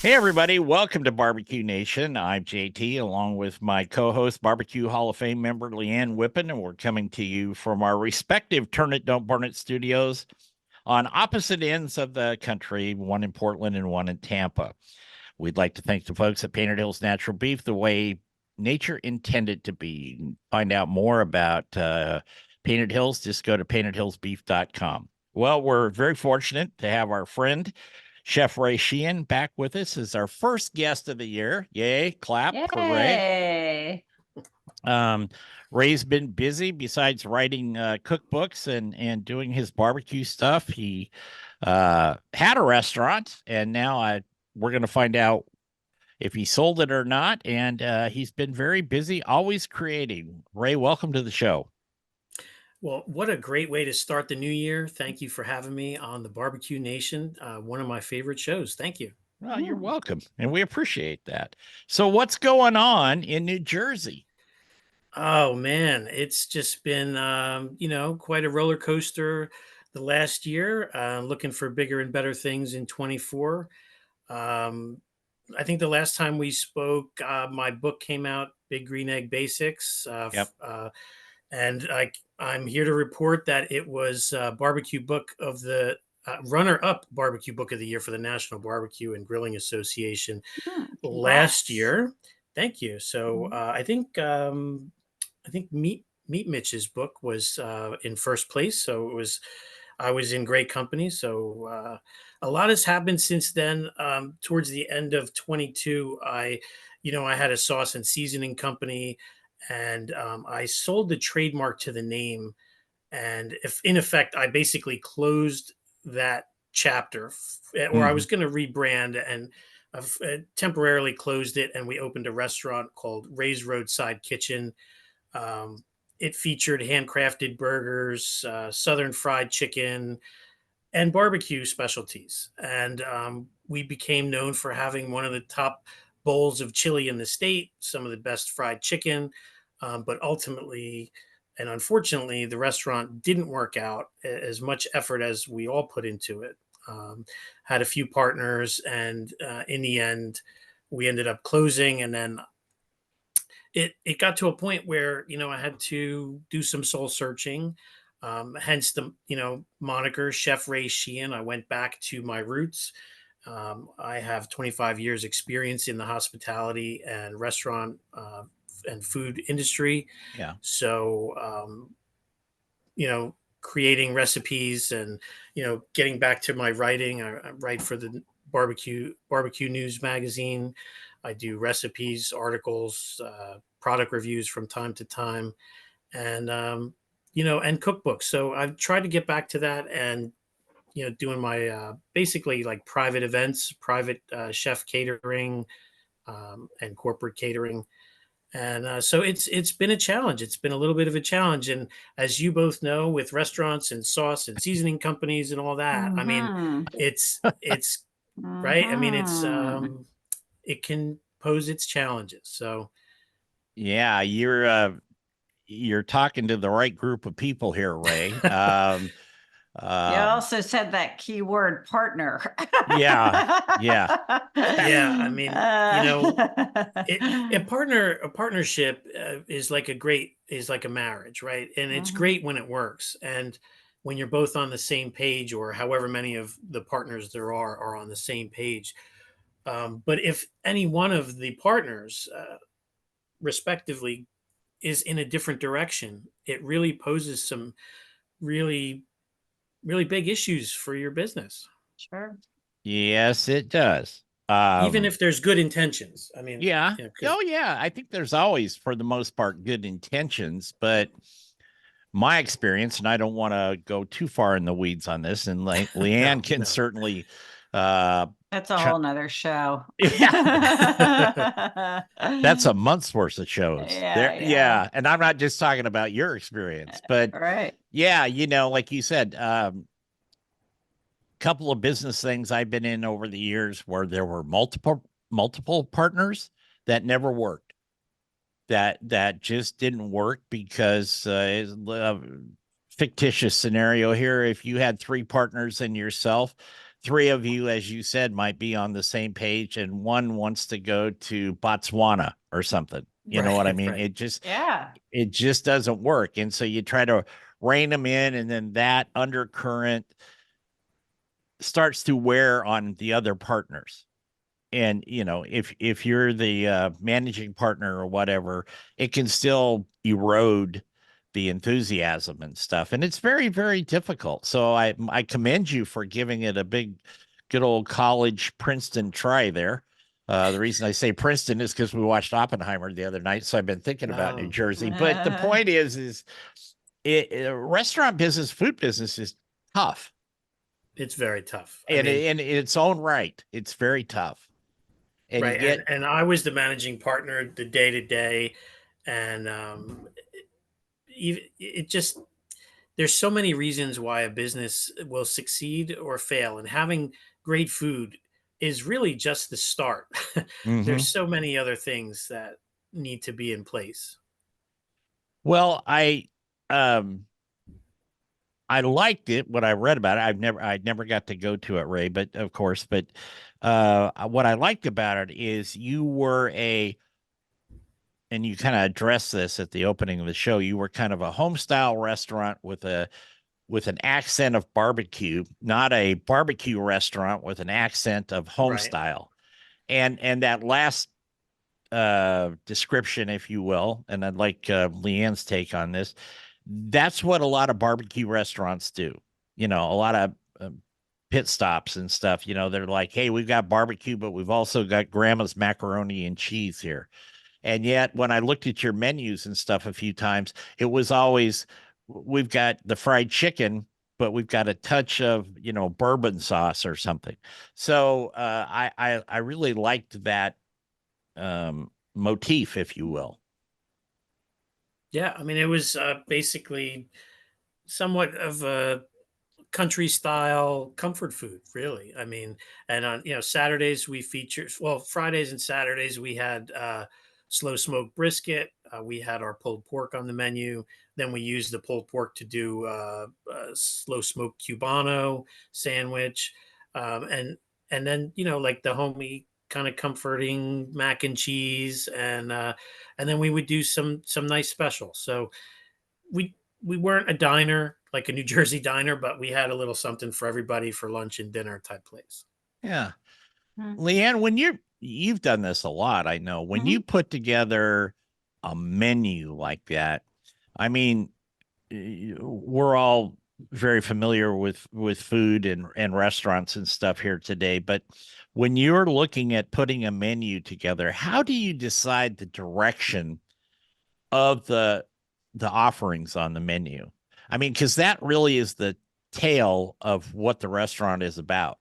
Hey, everybody. Welcome to BBQ Nation. I'm JT, along with my co host, Barbecue Hall of Fame member Leanne Whippen, and we're coming to you from our respective Turn It, Don't Burn It studios on opposite ends of the country, one in Portland and one in Tampa. We'd like to thank the folks at Painted Hills Natural Beef, the way nature intended to be. You can find out more about Painted Hills, just go to paintedhillsbeef.com. Well, we're very fortunate to have our friend, Chef Ray Sheehan, back with us as our first guest of the year. Yay, clap for Ray. Yay. Ray's been busy besides writing cookbooks and doing his barbecue stuff. He had a restaurant, and now we're going to find out if he sold it or not. And he's been very busy, always creating. Ray, welcome to the show. Well, what a great way to start the new year. Thank you for having me on the BBQ Nation, one of my favorite shows. Thank you. Well, you're welcome, and we appreciate that. So what's going on in New Jersey? Oh, man, it's just been, quite a roller coaster the last year. Looking for bigger and better things in 24. I think the last time we spoke, my book came out, Big Green Egg Basics. Yep. And I'm here to report that it was barbecue book of the runner-up barbecue book of the year for the National Barbecue and Grilling Association last year. Thank you. So I think Meat Mitch's book was in first place. So I was in great company. So a lot has happened since then. Towards the end of 22, I had a sauce and seasoning company, and I sold the trademark to the name. And if in effect, I basically closed that chapter, or I was going to rebrand, and I've temporarily closed it. And we opened a restaurant called Ray's Roadside Kitchen. It featured handcrafted burgers, southern fried chicken, and barbecue specialties. And we became known for having one of the top bowls of chili in the state, some of the best fried chicken. But ultimately, and unfortunately, the restaurant didn't work out as much effort as we all put into it. Had a few partners, and in the end, we ended up closing. And then it got to a point where I had to do some soul searching. Hence the moniker Chef Ray Sheehan. I went back to my roots. I have 25 years experience in the hospitality and restaurant and food industry. Yeah. So creating recipes and getting back to my writing. I write for the barbecue news magazine. I do recipes, articles, product reviews from time to time, and and cookbooks. So I've tried to get back to that, and doing my basically like private events, private chef catering, and corporate catering. And so it's been a challenge. It's been a little bit of a challenge. And as you both know, with restaurants and sauce and seasoning companies and all that, I mean, it's right. I mean, it can pose its challenges. So yeah, you're talking to the right group of people here, Ray. You also said that keyword partner. Yeah. I mean, a partnership is like a marriage, right? And it's great when it works, and when you're both on the same page, or however many of the partners there are on the same page. But if any one of the partners, respectively, is in a different direction, it really poses some really really big issues for your business. Sure. Yes, it does. Even if there's good intentions. I mean, yeah. Oh, yeah. I think there's always, for the most part, good intentions, but my experience, and I don't want to go too far in the weeds on this, and like Leanne can certainly that's a whole nother show. Yeah. That's a month's worth of shows. Yeah. And I'm not just talking about your experience, but right. Yeah, like you said, couple of business things I've been in over the years where there were multiple partners that never worked. That just didn't work because fictitious scenario here. If you had three partners and yourself, three of you, as you said, might be on the same page, and one wants to go to Botswana or something. You know what I mean? Right. It just doesn't work. And so you try to rein them in, and then that undercurrent starts to wear on the other partners. And, you know, if you're the managing partner or whatever, it can still erode the enthusiasm and stuff. And it's very, very difficult. So I commend you for giving it a big, good old college Princeton try there. The reason I say Princeton is because we watched Oppenheimer the other night. So I've been thinking about New Jersey. But the point is restaurant business, food business is tough. It's very tough. And in its own right, it's very tough. And right. And I was the managing partner the day to day. And it just, there's so many reasons why a business will succeed or fail. And having great food is really just the start. There's so many other things that need to be in place. Well, I liked it, what I read about it. I never got to go to it, Ray, but of course, what I liked about it is you were and you kind of addressed this at the opening of the show, you were kind of a home style restaurant with an accent of barbecue, not a barbecue restaurant with an accent of home style. And that last description, if you will, and I'd like Leanne's take on this. That's what a lot of barbecue restaurants do. You know, a lot of pit stops and stuff. You know, they're like, hey, we've got barbecue, but we've also got grandma's macaroni and cheese here. And yet when I looked at your menus and stuff a few times, it was always, we've got the fried chicken, but we've got a touch of, you know, bourbon sauce or something. So I really liked that motif, if you will. Yeah, I mean, it was basically somewhat of a country style comfort food, really. I mean, and on Saturdays we featured, well, Fridays and Saturdays we had slow smoked brisket. We had our pulled pork on the menu. Then we used the pulled pork to do a slow smoked cubano sandwich, and then like the homey kind of comforting mac and cheese, and then we would do some nice specials. So we weren't a diner like a New Jersey diner, but we had a little something for everybody for lunch and dinner type place. Yeah. Leanne, when you've done this a lot, I know, when you put together a menu like that, I mean, we're all very familiar with food and restaurants and stuff here today, but when you're looking at putting a menu together, how do you decide the direction of the offerings on the menu? I mean, because that really is the tail of what the restaurant is about.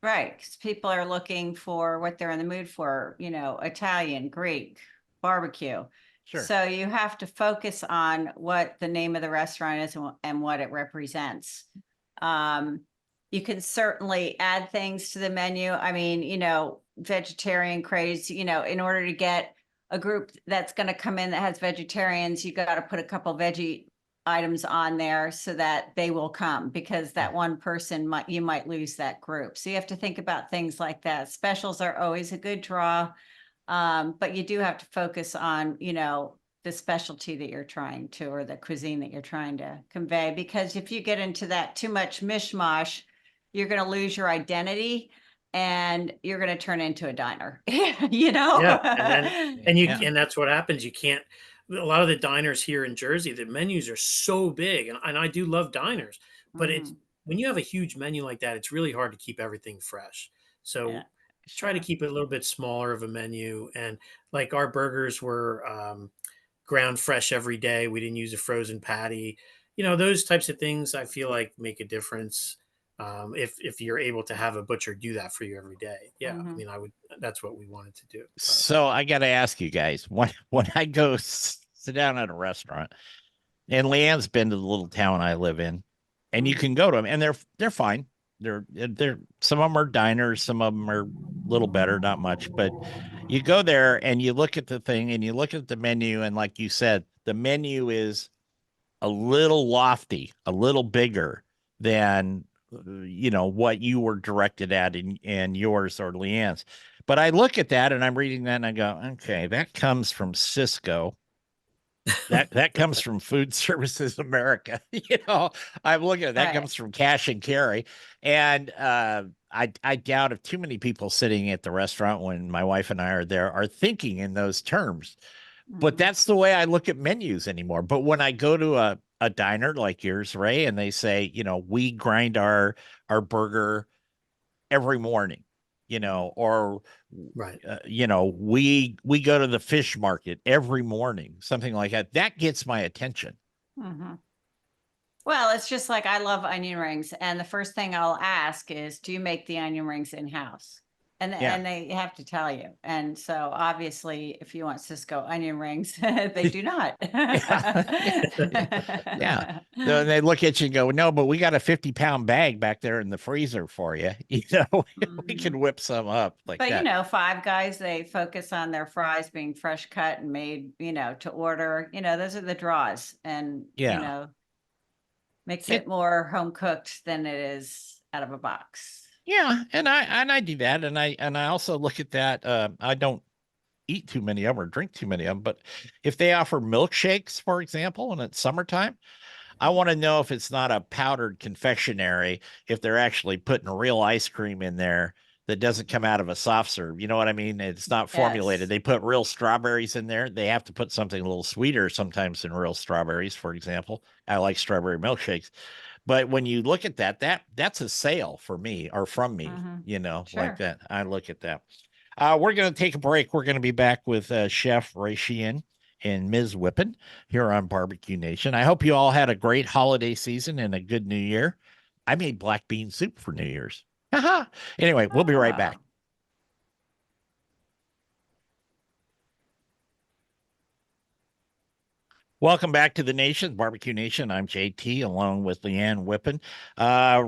Right, because people are looking for what they're in the mood for, Italian, Greek, barbecue. Sure. So you have to focus on what the name of the restaurant is and what it represents. You can certainly add things to the menu. I mean, vegetarian craze, in order to get a group that's going to come in that has vegetarians, you got to put a couple veggie items on there so that they will come, because that one person you might lose that group. So you have to think about things like that. Specials are always a good draw. But you do have to focus on, the specialty that you're trying to, or the cuisine that you're trying to convey, because if you get into that too much mishmash, you're going to lose your identity and you're going to turn into a diner, Yeah. And that's what happens. You can't, a lot of the diners here in Jersey, the menus are so big, and I do love diners, but it's, when you have a huge menu like that, it's really hard to keep everything fresh. So try to keep it a little bit smaller of a menu. And like our burgers were ground fresh every day. We didn't use a frozen patty. Those types of things I feel like make a difference. If you're able to have a butcher do that for you every day. Yeah. I mean, that's what we wanted to do. So I got to ask you guys, when I go sit down at a restaurant, and Leanne's been to the little town I live in, and you can go to them and they're fine. They're some of them are diners, some of them are a little better, not much, but you go there and you look at the thing and you look at the menu, and like you said, the menu is a little lofty, a little bigger than what you were directed at in yours or Leanne's. But I look at that and I'm reading that and I go, okay, that comes from Cisco. That comes from Food Services America. I'm looking at that Right. comes from Cash and Carry. And I doubt if too many people sitting at the restaurant when my wife and I are there are thinking in those terms. But that's the way I look at menus anymore. But when I go to a diner like yours, Ray, and they say, we grind our burger every morning, or Right. we go to the fish market every morning, something like that. That gets my attention. Mm-hmm. Well, it's just like I love onion rings, and the first thing I'll ask is, "Do you make the onion rings in house?" And Yeah. and they have to tell you. And so obviously, if you want Cisco onion rings, they do not. Yeah. So they look at you and go, no, but we got a 50-pound bag back there in the freezer for you. We can Mhm. whip some up like But that. Five Guys, they focus on their fries being fresh cut and made, to order. Those are the draws, and Yeah. makes It, it more home cooked than it is out of a box. yeah. And I do that. And I also look at that. I don't eat too many of them or drink too many of them, but if they offer milkshakes, for example, and it's summertime, I want to know if it's not a powdered confectionery, if they're actually putting real ice cream in there that doesn't come out of a soft serve. You know what I mean? It's not formulated. Yes. They put real strawberries in there. They have to put something a little sweeter sometimes than real strawberries, for example. I like strawberry milkshakes. But when you look at that's a sale for me or from me, Mhm. like Sure. that. I look at that. We're going to take a break. We're going to be back with Chef Ray Sheehan and Ms. Whippen here on BBQ Nation. I hope you all had a great holiday season and a good new year. I made black bean soup for New Year's. Anyway, we'll be right back. Oh. Welcome back to the nation, BBQ Nation. I'm JT along with Leanne Whippen.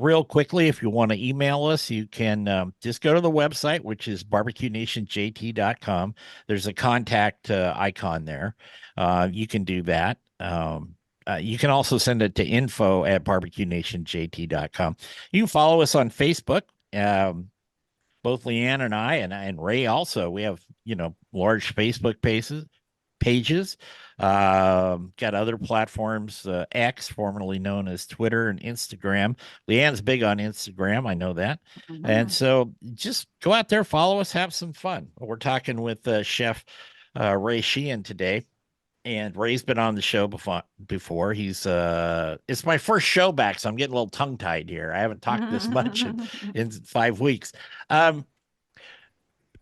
Real quickly, if you want to email us, you can just go to the website, which is bbqnationjt.com. There's a contact icon there. You can do that. You can also send it to info@bbqnationjt.com. You can follow us on Facebook. Both Leanne and I and Ray also, we have, large Facebook pages. Got other platforms, X, formerly known as Twitter and Instagram. Leanne's big on Instagram. I know that. And Mhm. so just go out there, follow us, have some fun. We're talking with Chef Ray Sheehan today. And Ray's been on the show before. It's my first show back, so I'm getting a little tongue tied here. I haven't talked this much in 5 weeks.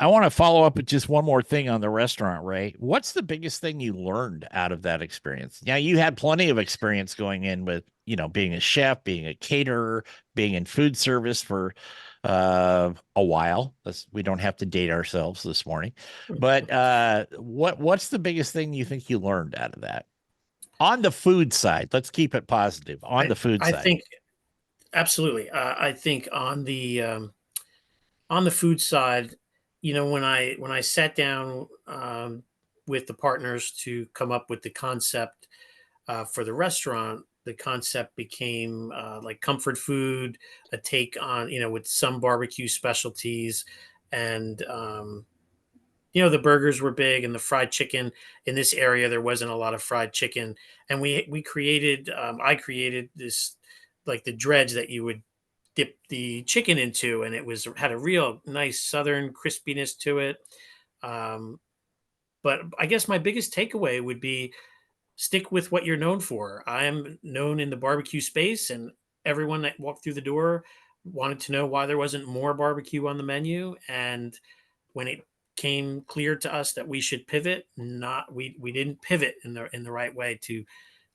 I want to follow up with just one more thing on the restaurant, Ray. What's the biggest thing you learned out of that experience? Yeah, you had plenty of experience going in with, being a chef, being a caterer, being in food service for a while. We don't have to date ourselves this morning. But what's the biggest thing you think you learned out of that? On the food side, let's keep it positive. On the food I side. think absolutely. I think on the food side, when I sat down with the partners to come up with the concept for the restaurant, the concept became like comfort food, a take on with some barbecue specialties, and the burgers were big and the fried chicken in this area there wasn't a lot of fried chicken, and we created I created this like the dredge that you would dip the chicken into, and it was had a real nice southern crispiness to it. Um, but I guess my biggest takeaway would be stick with what you're known for. I'm known in the barbecue space, and everyone that walked through the door wanted to know why there wasn't more barbecue on the menu. And when it came clear to us that we should pivot, not we didn't pivot in the right way to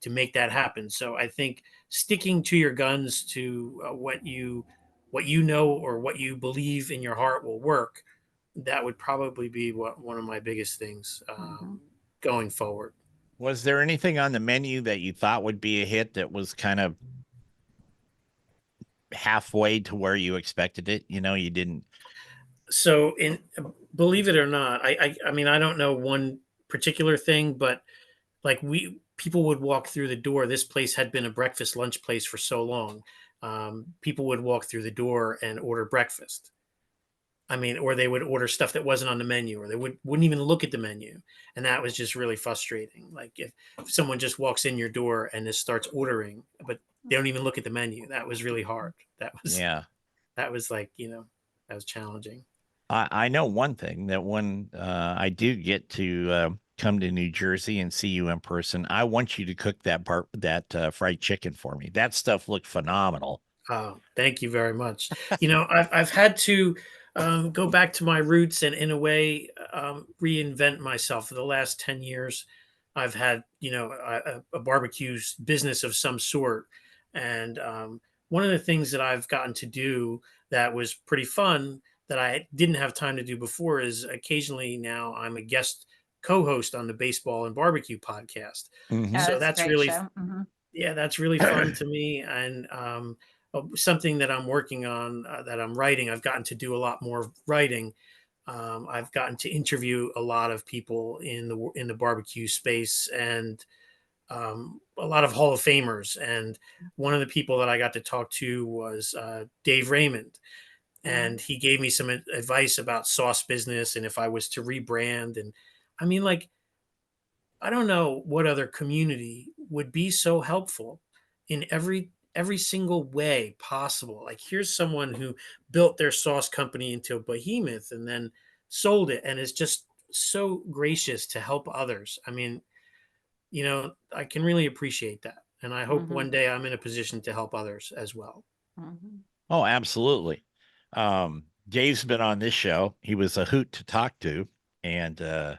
make that happen. So I think sticking to your guns to what you know or what you believe in your heart will work. That would probably be one of my biggest things Mhm. going forward. Was there anything on the menu that you thought would be a hit that was kind of halfway to where you expected it? You didn't. So, in believe it or not, I mean I don't know one particular thing, but like we people would walk through the door. This place had been a breakfast lunch place for so long. people would walk through the door and order breakfast. I mean, or they would order stuff that wasn't on the menu, or they wouldn't even look at the menu. And that was just really frustrating. Like if someone just walks in your door and just starts ordering, but they don't even look at the menu, that was really hard. Yeah. That was like, that was challenging. I know one thing, that when I do get to come to New Jersey and see you in person, I want you to cook that fried chicken for me. That stuff looked phenomenal. Oh, thank you very much. I've had to go back to my roots and, in a way, reinvent myself. For the last 10 years, I've had a barbecue business of some sort, and one of the things that I've gotten to do that was pretty fun that I didn't have time to do before is occasionally now I'm a guest co-host on the Baseball and Barbecue podcast. Mhm. Yeah, So that's a that's great really show. Mhm. yeah, that's really fun to me, and something that I'm working on, that I'm writing. I've gotten to do a lot more writing. I've gotten to interview a lot of people in the barbecue space, and a lot of Hall of Famers. And one of the people that I got to talk to was Dave Raymond, and he gave me some advice about sauce business and if I was to rebrand. And I mean, like, I don't know what other community would be so helpful in every single way possible. Like, here's someone who built their sauce company into a behemoth and then sold it and is just so gracious to help others. I mean, I can really appreciate that. And I hope one Mhm. day I'm in a position to help others as well. Mhm. Oh, absolutely. Dave's been on this show. He was a hoot to talk to, and uh,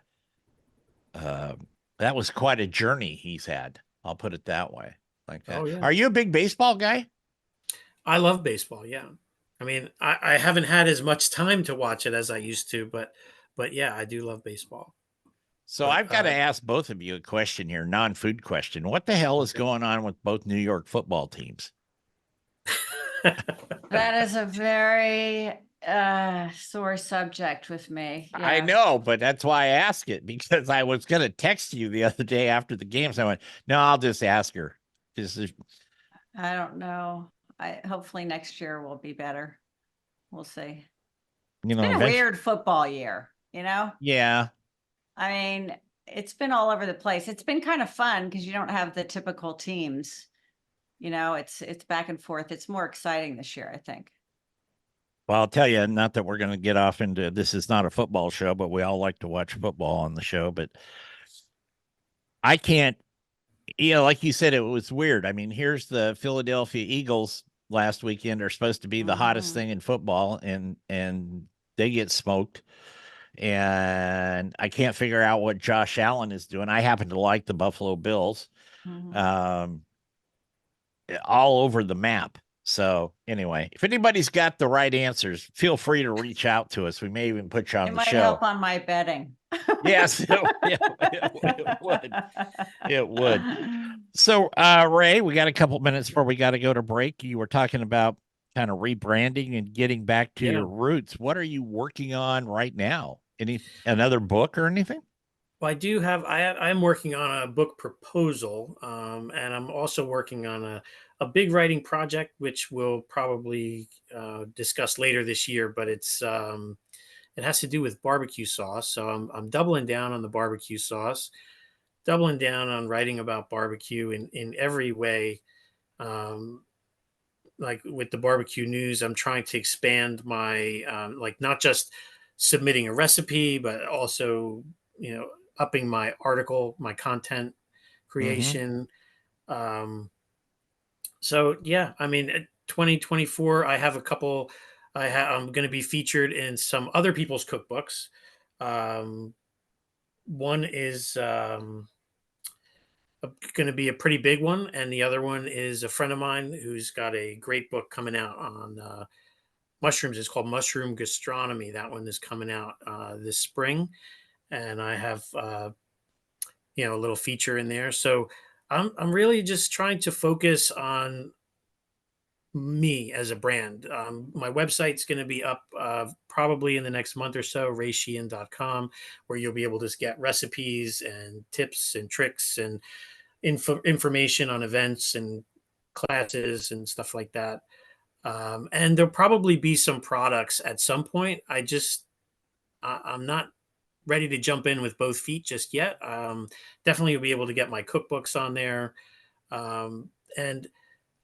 that was quite a journey he's had. I'll put it that way, like that. Oh yeah. Are you a big baseball guy? I love baseball. Yeah. I mean, I haven't had as much time to watch it as I used to, but yeah, I do love baseball. So But I've got to ask both of you a question here, non-food question. What the hell is okay. going on with both New York football teams? That is a very sore subject with me. I Yeah. know, but that's why I ask it, because I was going to text you the other day after the games. I went, no, I'll just ask her. Just, I don't know. I hopefully next year will be better. We'll see. It's been a eventually. weird football year, you know? Yeah. I mean, it's been all over the place. It's been kind of fun because you don't have the typical teams. It's back and forth. It's more exciting this year, I think. Well, I'll tell you, not that we're going to get off into this is not a football show, but we all like to watch football on the show. But I can't, like you said, it was weird. I mean, here's the Philadelphia Eagles last weekend are supposed to be the hottest Mhm. thing in football, and they get smoked. And I can't figure out what Josh Allen is doing. I happen to like the Buffalo Bills. Mhm. Um, all over the map. So anyway, if anybody's got the right answers, feel free to reach out to us. We may even put you It on the might help show. on my betting. Yes, it would. It would. So, Ray, we got a couple minutes before we got to go to break. You were talking about kind of rebranding and getting back to Yeah. your roots. What are you working on right now? Another book or anything? Well, I'm working on a book proposal, and I'm also working on a big writing project, which we'll probably discuss later this year. But it has to do with barbecue sauce. So I'm doubling down on the barbecue sauce, doubling down on writing about barbecue in every way. Um, like with the barbecue news, I'm trying to expand my like, not just submitting a recipe, but also upping my content Mm-hmm. creation. So yeah, I mean, 2024, I have a couple. I'm going to be featured in some other people's cookbooks. Um, One is going to be a pretty big one, and the other one is a friend of mine who's got a great book coming out on mushrooms. It's called Mushroom Gastronomy. That one is coming out this spring, and I have a little feature in there. So I'm really just trying to focus on me as a brand. My website's going to be up probably in the next month or so, raysheehan.com, where you'll be able to get recipes and tips and tricks and information on events and classes and stuff like that. And there'll probably be some products at some point. I'm not ready to jump in with both feet just yet. Definitely will be able to get my cookbooks on there. And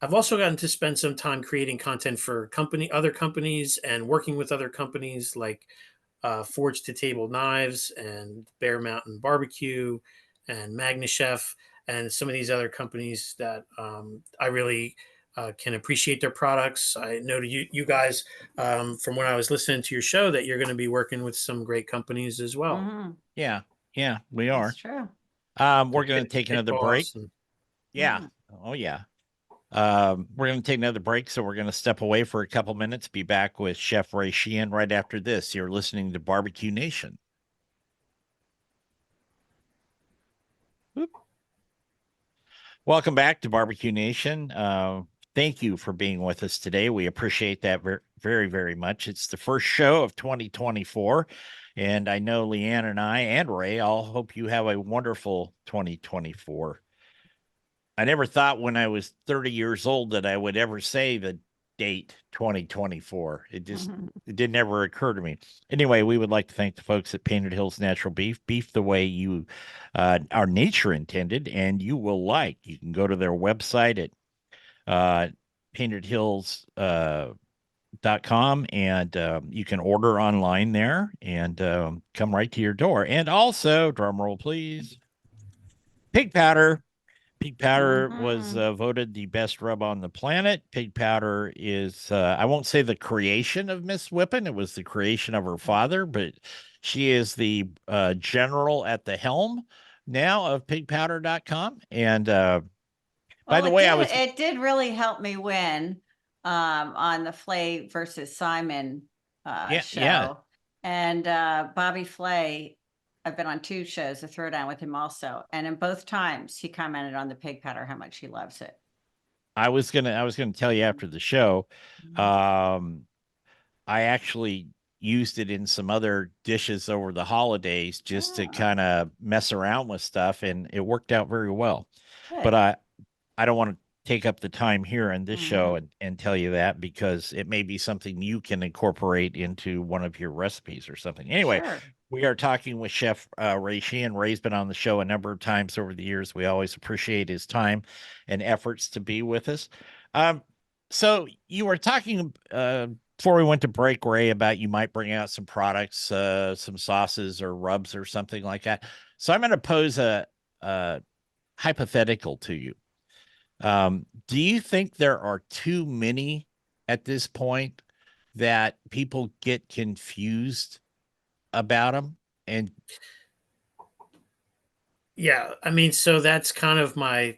I've also gotten to spend some time creating content for other companies and working with other companies like Forge to Table Knives and Bear Mountain Barbecue and Magna Chef and some of these other companies that I really can appreciate their products. I know you guys from when I was listening to your show that you're going to be working with some great companies as well. Mhm. Yeah. Yeah, we That's are. true. We're going to take Pit another break. Boss and Yeah. Mhm. Oh, yeah. We're going to take another break, so we're going to step away for a couple minutes. Be back with Chef Ray Sheehan right after this. You're listening to BBQ Nation. Whoop. Welcome back to BBQ Nation. Thank you for being with us today. We appreciate that very, very much. It's the first show of 2024, and I know Leanne and I and Ray all hope you have a wonderful 2024. I never thought when I was 30 years old that I would ever say the date 2024. Mhm. It didn't ever occur to me. Anyway, we would like to thank the folks at Painted Hills Natural Beef the way you our nature intended, and you will like. You can go to their website at Painted Hills .com and you can order online there and come right to your door. And also, drum roll please, pig powder. Pig powder was Mhm. voted the best rub on the planet. Pig powder is, I won't say the creation of Miss Whippen. It was the creation of her father, but she is the general at the helm now of pigpowder.com. And by Well, the way, it did really help me win on the Flay versus Simon yeah, show. And Bobby Flay, I've been on 2 shows, a throwdown with him also. And in both times he commented on the pig powder, how much he loves it. I was gonna tell you after the show. Mhm. Um, I actually used it in some other dishes over the holidays just to Ah, kind of mess around with stuff, and it worked out very well. But good. I don't want to take up the time here in this show Mhm. and tell you that because it may be something you can incorporate into one of your recipes or something. Anyway, Sure. we are talking with Chef Ray Sheehan. Ray's been on the show a number of times over the years. We always appreciate his time and efforts to be with us. Um, so you were talking before we went to break, Ray, about you might bring out some products, some sauces or rubs or something like that. So I'm going to pose a hypothetical to you. Do you think there are too many at this point that people get confused about them? And yeah, I mean, so that's kind of my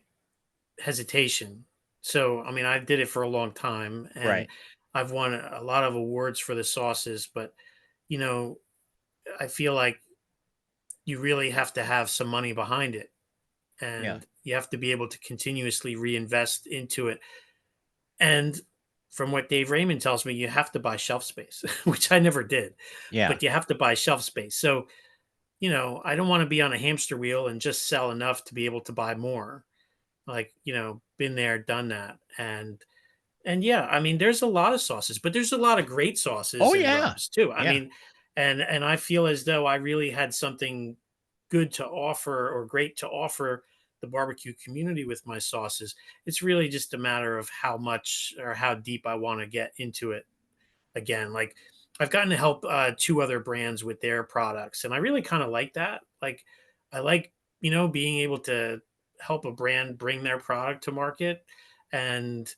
hesitation. So, I mean, I did it for a long time and right, I've won a lot of awards for the sauces, but you know, I feel like you really have to have some money behind it yeah, and you have to be able to continuously reinvest into it. And from what Dave Raymond tells me, you have to buy shelf space, which I never did, yeah, but you have to buy shelf space. So, I don't want to be on a hamster wheel and just sell enough to be able to buy more. Like, been there, done that. And yeah, I mean, there's a lot of sauces, but there's a lot of great oh sauces and yeah, rubs too. I yeah. mean, and I feel as though I really had something good to offer or great to offer the barbecue community with my sauces. It's really just a matter of how much or how deep I want to get into it again. Like I've gotten to help 2 other brands with their products, and I really kind of like that. Like I like being able to help a brand bring their product to market, and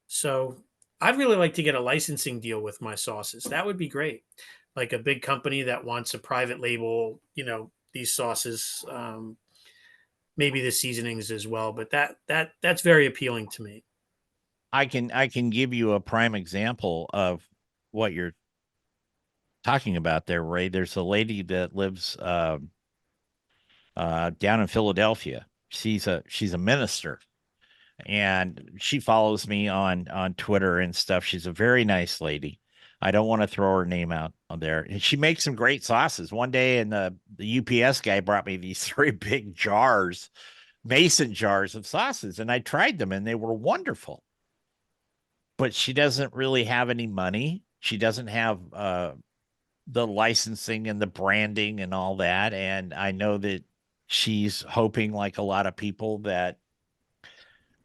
so I'd really like to get a licensing deal with my sauces. That would be great. Like a big company that wants a private label, these sauces, maybe the seasonings as well. But that's very appealing to me. I can give you a prime example of what you're talking about there, Ray. There's a lady that lives down in Philadelphia. She's a minister, and she follows me on Twitter and stuff. She's a very nice lady. I don't want to throw her name out on there. And she makes some great sauces. One day, and the UPS guy brought me these 3 big jars, mason jars of sauces, and I tried them, and they were wonderful. but she doesn't really have any money. She doesn't have the licensing and the branding and all that. And I know that she's hoping, like a lot of people, that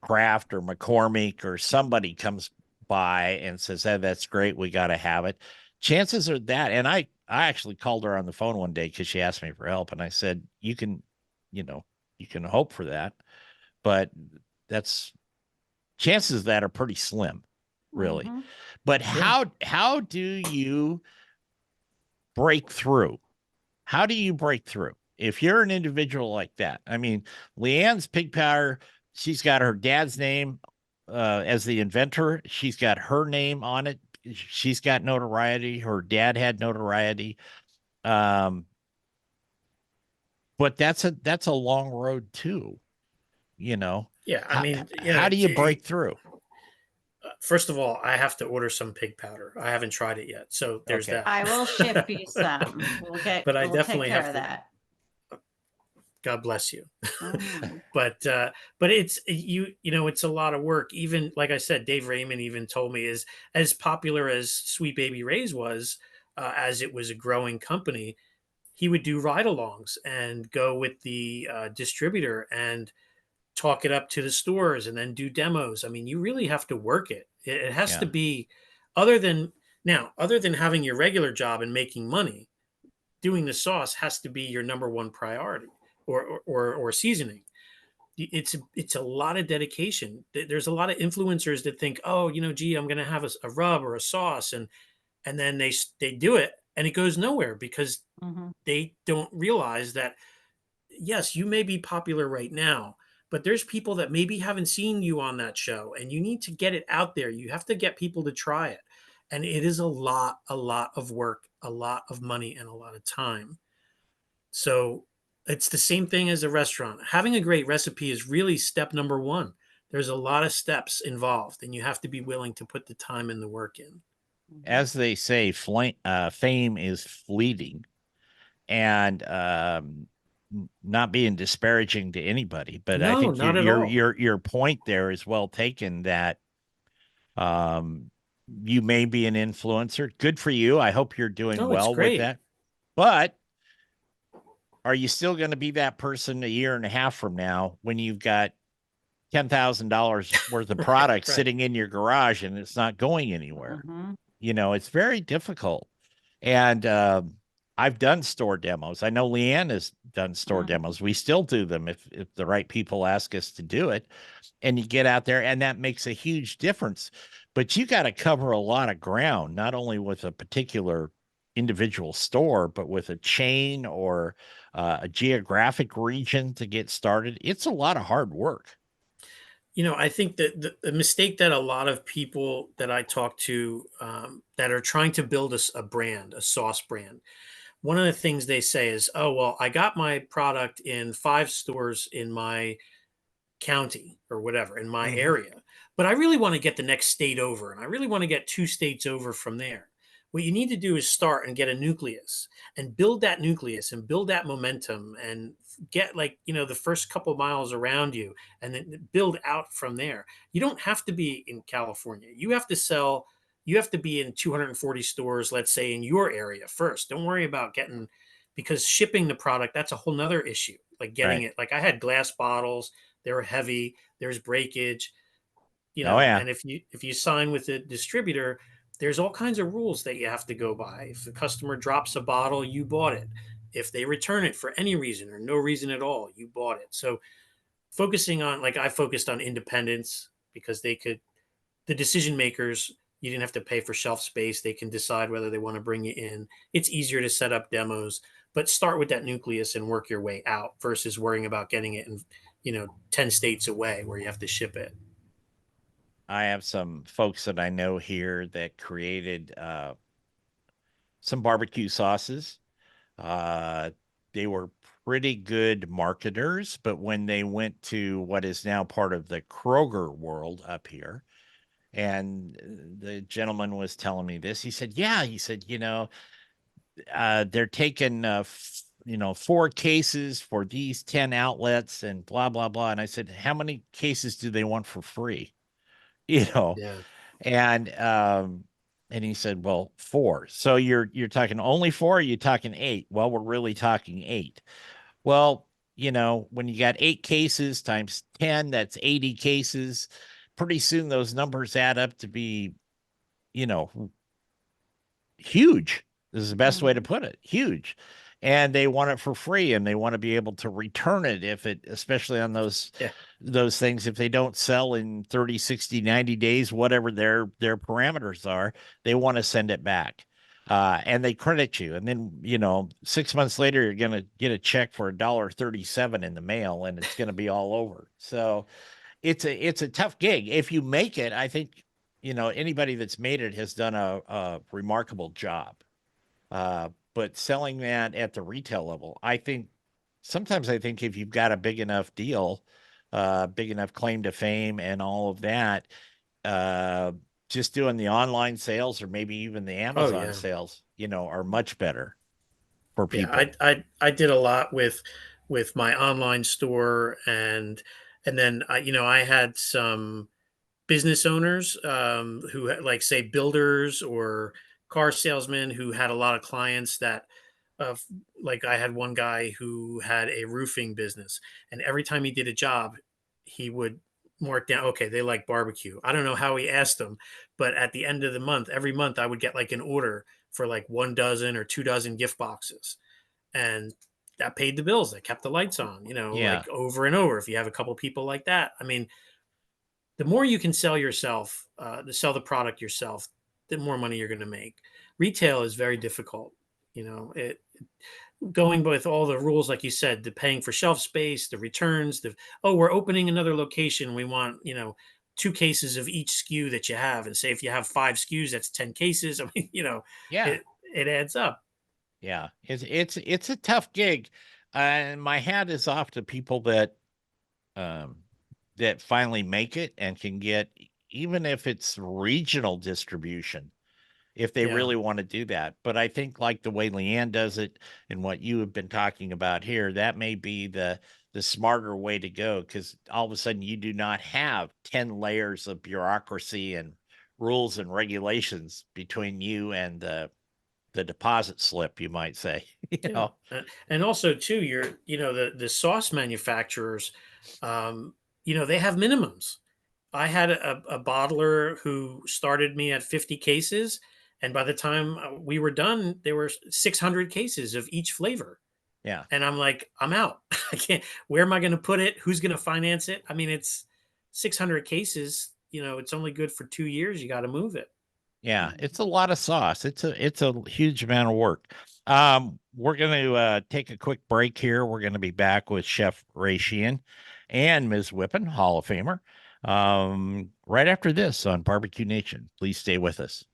Kraft or McCormick or somebody comes by and says, "Hey, that's great. We got to have it." Chances are that, and I actually called her on the phone one day because she asked me for help, and I said, "You can, you can hope for that, but that's chances of that are pretty slim, really." Mhm. But Yeah. how do you break through? How do you break through if you're an individual like that? I mean, Leanne's pig powder, she's got her dad's name as the inventor. She's got her name on it. She's got notoriety. Her dad had notoriety. Um, but that's a long road too, you know. Yeah. I How mean, how do you break through? first of all, I have to order some pig powder. I haven't tried it yet. So there's Okay. that. I will ship you some. But I We'll take definitely care have of to. that. God bless you. Mhm. But it's it's a lot of work. Even like I said, Dave Raymond even told me, is as popular as Sweet Baby Ray's was, as it was a growing company, he would do ride-alongs and go with the distributor and talk it up to the stores and then do demos. I mean, you really have to work it. It has to Yeah. be, other than having your regular job and making money, doing the sauce has to be your number one priority, or seasoning. It's a lot of dedication. There's a lot of influencers that think, oh, gee, I'm going to have a rub or a sauce, and then they do it and it goes nowhere because Mhm. they don't realize that, yes, you may be popular right now, but there's people that maybe haven't seen you on that show, and you need to get it out there. You have to get people to try it. And it is a lot of work, a lot of money, and a lot of time. So it's the same thing as a restaurant. Having a great recipe is really step number one. There's a lot of steps involved, and you have to be willing to put the time and the work in. Mhm. As they say, fame is fleeting. And not being disparaging to anybody, but I No, think not at all. your point there is well taken, that um you may be an influencer. Good for you. I hope you're doing No, it's well with great. that. But are you still going to be that person a year and a half from now when you've got $10,000 worth of Right, product right. sitting in your garage and it's not going anywhere? Mhm. It's very difficult. And I've done store demos. I know Leanne has done store Mhm. demos. We still do them if the right people ask us to do it. And you get out there, and that makes a huge difference. But you got to cover a lot of ground, not only with a particular individual store, but with a chain or a geographic region to get started. It's a lot of hard work. I think that the mistake that a lot of people that I talk to, that are trying to build a brand, a sauce brand, one of the things they say is, "Oh, well, I got my product in 5 stores in my county or whatever, in my Mhm. area, but I really want to get the next state over, and I really want to get 2 states over from there." What you need to do is start and get a nucleus and build that nucleus and build that momentum and get, like, the first couple miles around you, and then build out from there. You don't have to be in California. You have to be in 240 stores, let's say, in your area first. Don't worry about getting, because shipping the product, that's a whole nother issue. Like getting Right. it, like I had glass bottles, they're heavy, there's breakage, Oh, yeah. and if you sign with a distributor, there's all kinds of rules that you have to go by. If the customer drops a bottle, you bought it. If they return it for any reason or no reason at all, you bought it. So focusing on, like, I focused on independence because the decision makers, you didn't have to pay for shelf space. They can decide whether they want to bring you in. It's easier to set up demos, but start with that nucleus and work your way out versus worrying about getting it in, 10 states away where you have to ship it. I have some folks that I know here that created some barbecue sauces. Uh, they were pretty good marketers, but when they went to what is now part of the Kroger world up here, and the gentleman was telling me this, he said, "Yeah," he said, they're taking, 4 cases for these 10 outlets and blah, blah, blah." And I said, "How many cases do they want for free?" You know, Yeah. And he said, well, 4. So you're talking only 4, or you talking 8? Well, we're really talking 8. Well, when you got 8 cases times 10, that's 80 cases. Pretty soon those numbers add up to be, huge. This is the best way to put it. Huge. And they want it for free, and they want to be able to return it especially on those things, if they don't sell in 30, 60, 90 days, whatever their parameters are, they want to send it back. And they credit you. And then, 6 months later, you're going to get a check for $1.37 in the mail, and it's going to be all over. So it's a tough gig. If you make it, I think, anybody that's made it has done a remarkable job. But selling that at the retail level, sometimes I think if you've got a big enough deal, big enough claim to fame and all of that, just doing the online sales or maybe even the Amazon sales, are much better for people. Yeah, I did a lot with my online store, and then I had some business owners who like, say, builders or car salesmen who had a lot of clients that uh, like, I had one guy who had a roofing business, and every time he did a job, he would mark down, okay, they like barbecue. I don't know how he asked them, but at the end of the month, every month I would get like an order for like 1 dozen or 2 dozen gift boxes, and that paid the bills, that kept the lights on, Yeah. like, over and over. If you have a couple people like that, I mean, the more you can sell yourself, to sell the product yourself, the more money you're going to make. Retail is very difficult. It going with all the rules, like you said, the paying for shelf space, the returns, we're opening another location. We want, 2 cases of each SKU that you have. And say if you have 5 SKUs, that's 10 cases. I mean, Yeah. it adds up. Yeah. It's a tough gig. And my hat is off to people um, that finally make it and can get, even if it's regional distribution, if they Yeah. really want to do that. But I think, like the way Leanne does it and what you have been talking about here, that may be the smarter way to go, because all of a sudden you do not have 10 layers of bureaucracy and rules and regulations between you and the deposit slip, you might say. Yeah. And also too, the sauce manufacturers, they have minimums. I had a bottler who started me at 50 cases, and by the time we were done, there were 600 cases of each flavor. Yeah. And I'm like, I'm out. I can't. Where am I going to put it? Who's going to finance it? I mean, it's 600 cases. It's only good for 2 years. You got to move it. Yeah, it's a lot of sauce. It's a huge amount of work. We're going to take a quick break here. We're going to be back with Chef Ray Sheehan and Ms. Whippen, Hall of Famer, right after this on BBQ Nation. Please stay with us.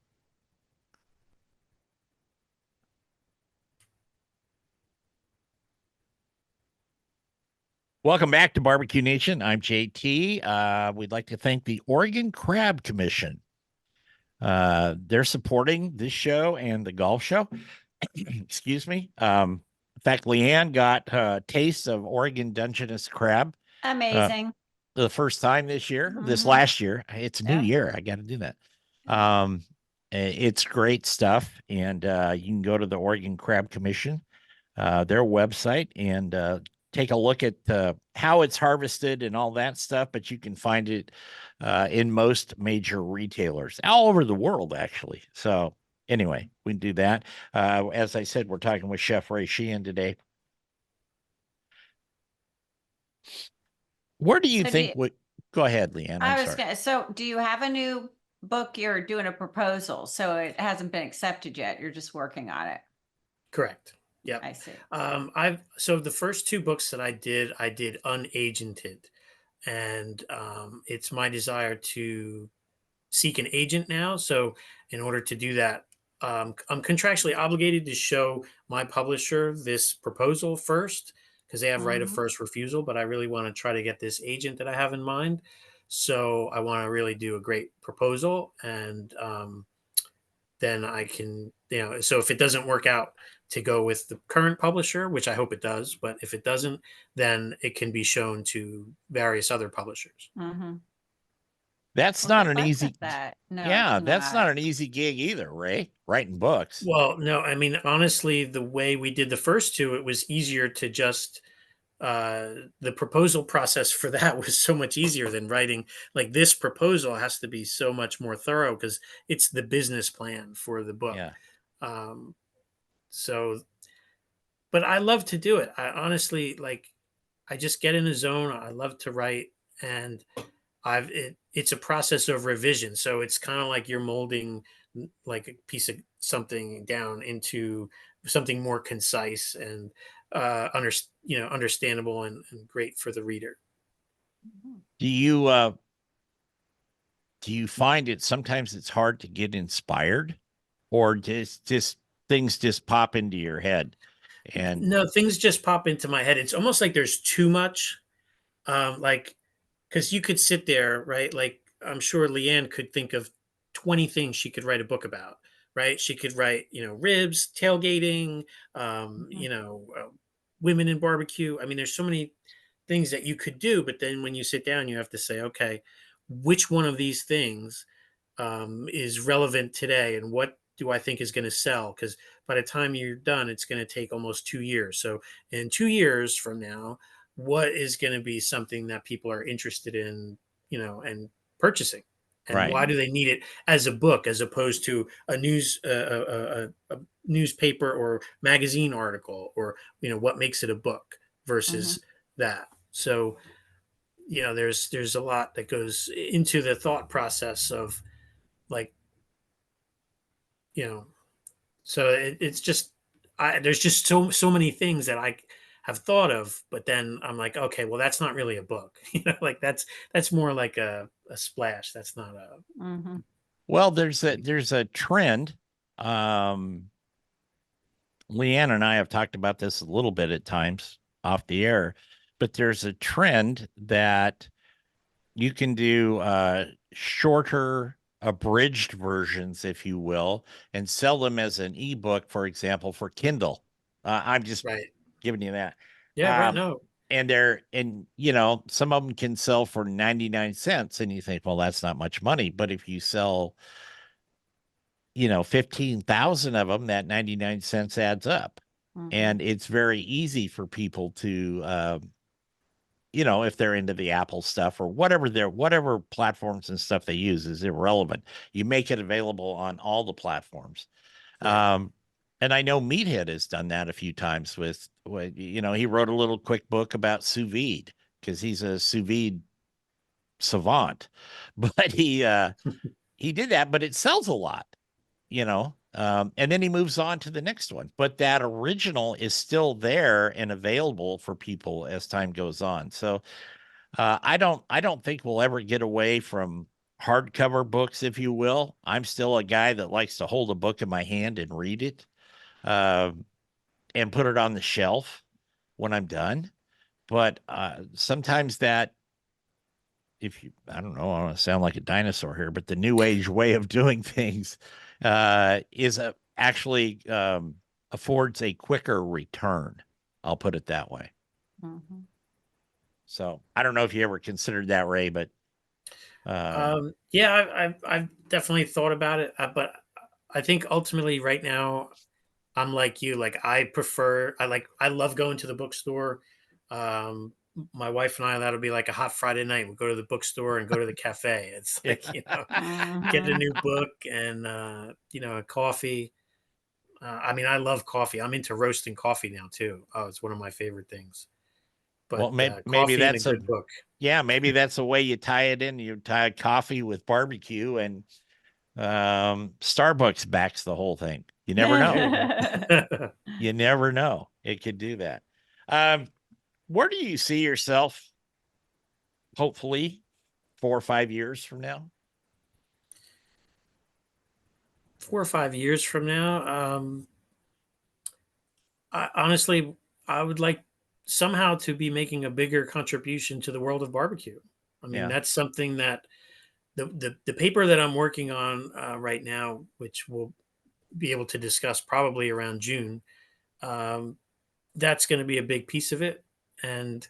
Welcome back to BBQ Nation. I'm JT. We'd like to thank the Oregon Crab Commission. They're supporting this show and the golf show. Excuse me. In fact, Leanne got a taste of Oregon Dungeness crab. Amazing. The first time this Mhm. last year. It's a new Yeah. year. I got to do that. It's great stuff. And you can go to the Oregon Crab Commission, their website, and take a look at how it's harvested and all that stuff. But you can find it in most major retailers all over the world, actually. So anyway, we can do that. As I said, we're talking with Chef Ray Sheehan today. Where do you So think go ahead, Leanne? I'm sorry. so do you have a new book? You're doing a proposal, so it hasn't been accepted yet. You're just working on it. Correct. Yep. I see. So the first 2 books that I did unagented, and it's my desire to seek an agent now. So in order to do that, I'm contractually obligated to show my publisher this proposal first, because they have right of Mhm. first refusal. But I really want to try to get this agent that I have in mind. So I want to really do a great proposal, and then I can, so if it doesn't work out to go with the current publisher, which I hope it does, but if it doesn't, then it can be shown to various other publishers. Mhm. That's Well, not good an luck easy, with that. No, yeah, it's that's not. not an easy gig either, Ray, writing books. Well, no, I mean, honestly, the way we did the first two, it was easier to just the proposal process for that was so much easier than writing. Like, this proposal has to be so much more thorough because it's the business plan for the book. Yeah. Um, so, but I love to do it. I honestly, like, I just get in a zone. I love to write, and it's a process of revision. So it's kind of like you're molding like a piece of something down into something more concise and understandable and great for the reader. Mhm. Do you find it sometimes it's hard to get inspired, or just things just pop into your head? And No, things just pop into my head. It's almost like there's too much. Like, because you could sit there, right? Like, I'm sure Leanne could think of 20 things she could write a book about, right? She could write, ribs, tailgating, Mhm. women in barbecue. I mean, there's so many things that you could do, but then when you sit down, you have to say, okay, which one of these things is relevant today, and what do I think is going to sell? Because by the time you're done, it's going to take almost 2 years. So in 2 years from now, what is going to be something that people are interested in, and purchasing, and right, why do they need it as a book as opposed to a newspaper or magazine article, or what makes it a book Mhm. versus that. So there's a lot that goes into the thought process of, like, you know so it's just, there's just so many things that I have thought of, but then I'm like, okay, well, that's not really a book. Like, that's more like a splash. That's not a. Mhm. well, there's a trend. um Leanne and I have talked about this a little bit at times off the air, but there's a trend that you can do shorter, abridged versions, if you will, and sell them as an ebook, for example, for Kindle. I'm just Right. giving you that. Yeah, right. Um, No. and some of them can sell for 99 cents, and you think, well, that's not much money. But if you sell, 15,000 of them, that 99 cents adds up. Mhm. And it's very easy for people to, if they're into the Apple stuff or whatever platforms and stuff they use is irrelevant. You make it available on all the platforms. Right. Um, and I know Meathead has done that a few times he wrote a little quick book about sous vide because he's a sous vide savant, but he did that, but it sells a lot, and then he moves on to the next one. But that original is still there and available for people as time goes on. So I don't think we'll ever get away from hardcover books, if you will. I'm still a guy that likes to hold a book in my hand and read it, uh, and put it on the shelf when I'm done. But sometimes that, I don't know, I don't want to sound like a dinosaur here, but the new age way of doing things actually affords a quicker return. I'll put it that way. Mhm. So I don't know if you ever considered that, Ray, but Yeah, I've definitely thought about it, but I think ultimately right now I'm like you. Like, I love going to the bookstore. Um, my wife and I, that'll be like a hot Friday night. We go to the bookstore and go to the cafe. It's like, get a Mhm. new book and a coffee. I mean, I love coffee. I'm into roasting coffee now too. Oh, it's one of my favorite things. well, But maybe coffee and a that's a good book. yeah, maybe that's the way you tie it in. You tie coffee with barbecue, and Starbucks backs the whole thing. You never know. There you go. You never know. It could do that. Um, where do you see yourself, hopefully, 4 or 5 years from now? 4 or 5 years from now, honestly, I would like somehow to be making a bigger contribution to the world of barbecue. I mean, Yeah. that's something that the paper that I'm working on right now, which we'll be able to discuss probably around June, um, that's going to be a big piece of it, and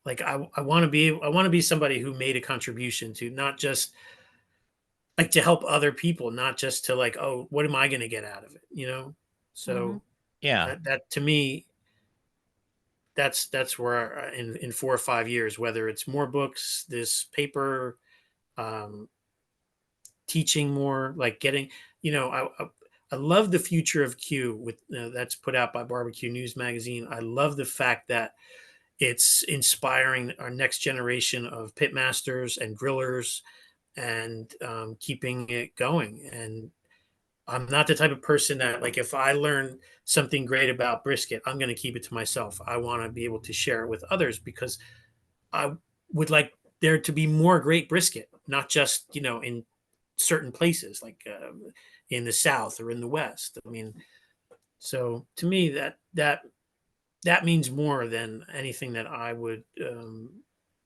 like I want to be somebody who made a contribution to not just like to help other people, not just to like, oh, what am I going to get out of it? You know? Mhm. So Yeah. that to me, that's where in 4 or 5 years, whether it's more books, this paper, um, teaching more, like getting, you know, I love the future of Q with that's put out by Barbecue News Magazine. I love the fact that it's inspiring our next generation of pitmasters and grillers and keeping it going. And I'm not the type of person that, like, if I learn something great about brisket, I'm going to keep it to myself. I want to be able to share it with others because I would like there to be more great brisket, not just, you know, in certain places like in the South or in the West. I mean, so to me, that means more than anything that I would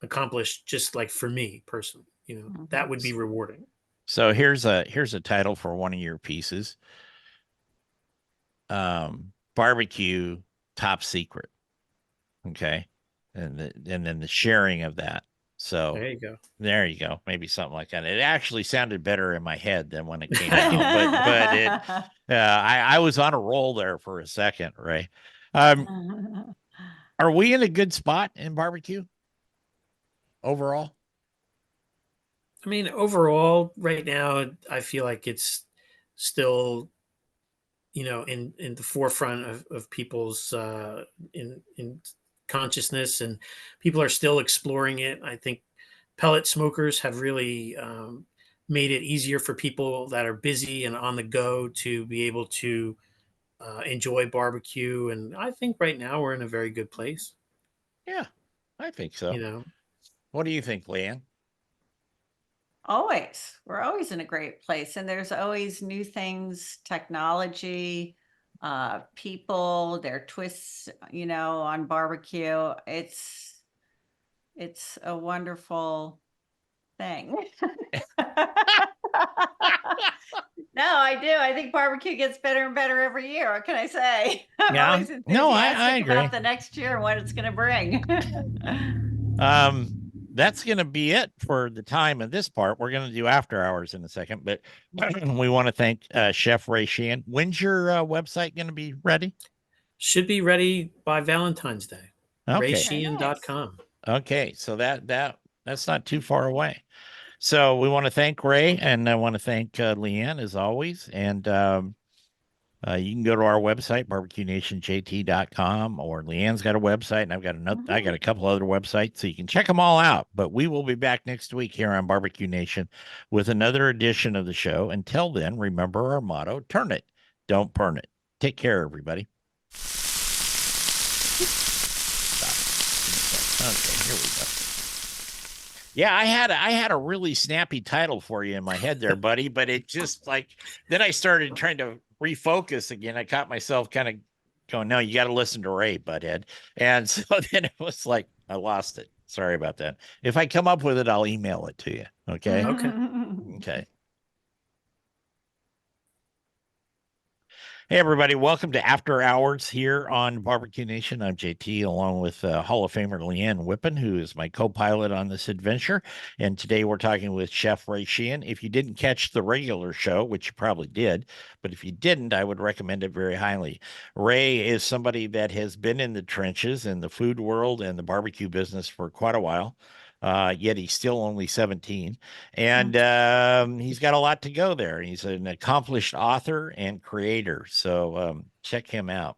accomplish just like for me personally. You know, Mhm. that would be rewarding. So here's a title for one of your pieces. Barbecue top secret. Okay. And then the sharing of that. So There you go. there you go. Maybe something like that. It actually sounded better in my head than when it came out, but it I was on a roll there for a second, Ray. Are we in a good spot in barbecue overall? I mean, overall, right now, I feel like it's still, you know, in the forefront of people's in consciousness, and people are still exploring it. I think pellet smokers have really made it easier for people that are busy and on the go to be able to enjoy barbecue. And I think right now we're in a very good place. Yeah, I think You so. know, What do you think, Leanne? Always. We're always in a great place. And there's always new things, technology, people, their twists, you know, on barbecue. It's a wonderful thing. No, I do. I think barbecue gets better and better every year. What can I say? I'm Yeah. always No, I enthusiastic agree. about the next year and what it's going to bring. That's going to be it for the time of this part. We're going to do after hours in a second, but we want to thank Chef Ray Sheehan. When's your website going to be ready? should be ready by Valentine's Day. Okay. Very nice. RaySheehan.com. Okay. So that's not too far away. So we want to thank Ray and I want to thank Leanne as always. And you can go to our website, barbecuenationjt.com, or Leanne's got a website, and I got a couple other websites, so you can check them all out. But we will be back next week here on Barbecue Nation with another edition of the show. Until then, remember our motto: turn it, don't burn it. Take care, everybody. Stop. Okay, here we go. Yeah, I had a really snappy title for you in my head there, buddy, but it just like then I started trying to refocus again. I caught myself kind of going, no, you got to listen to Ray, butthead. And so then it was like I lost it. Sorry about that. If I come up with it, I'll email it to you. Okay. Okay. Okay. Hey, everybody. Welcome to After Hours here on Barbecue Nation. I'm JT, along with Hall of Famer Leanne Whippen, who is my co pilot on this adventure. And today we're talking with Chef Ray Sheehan. If you didn't catch the regular show, which you probably did, but if you didn't, I would recommend it very highly. Ray is somebody that has been in the trenches in the food world and the barbecue business for quite a while. Yet he's still only 17. And he's got a lot to go there. He's an accomplished author and creator. So check him out.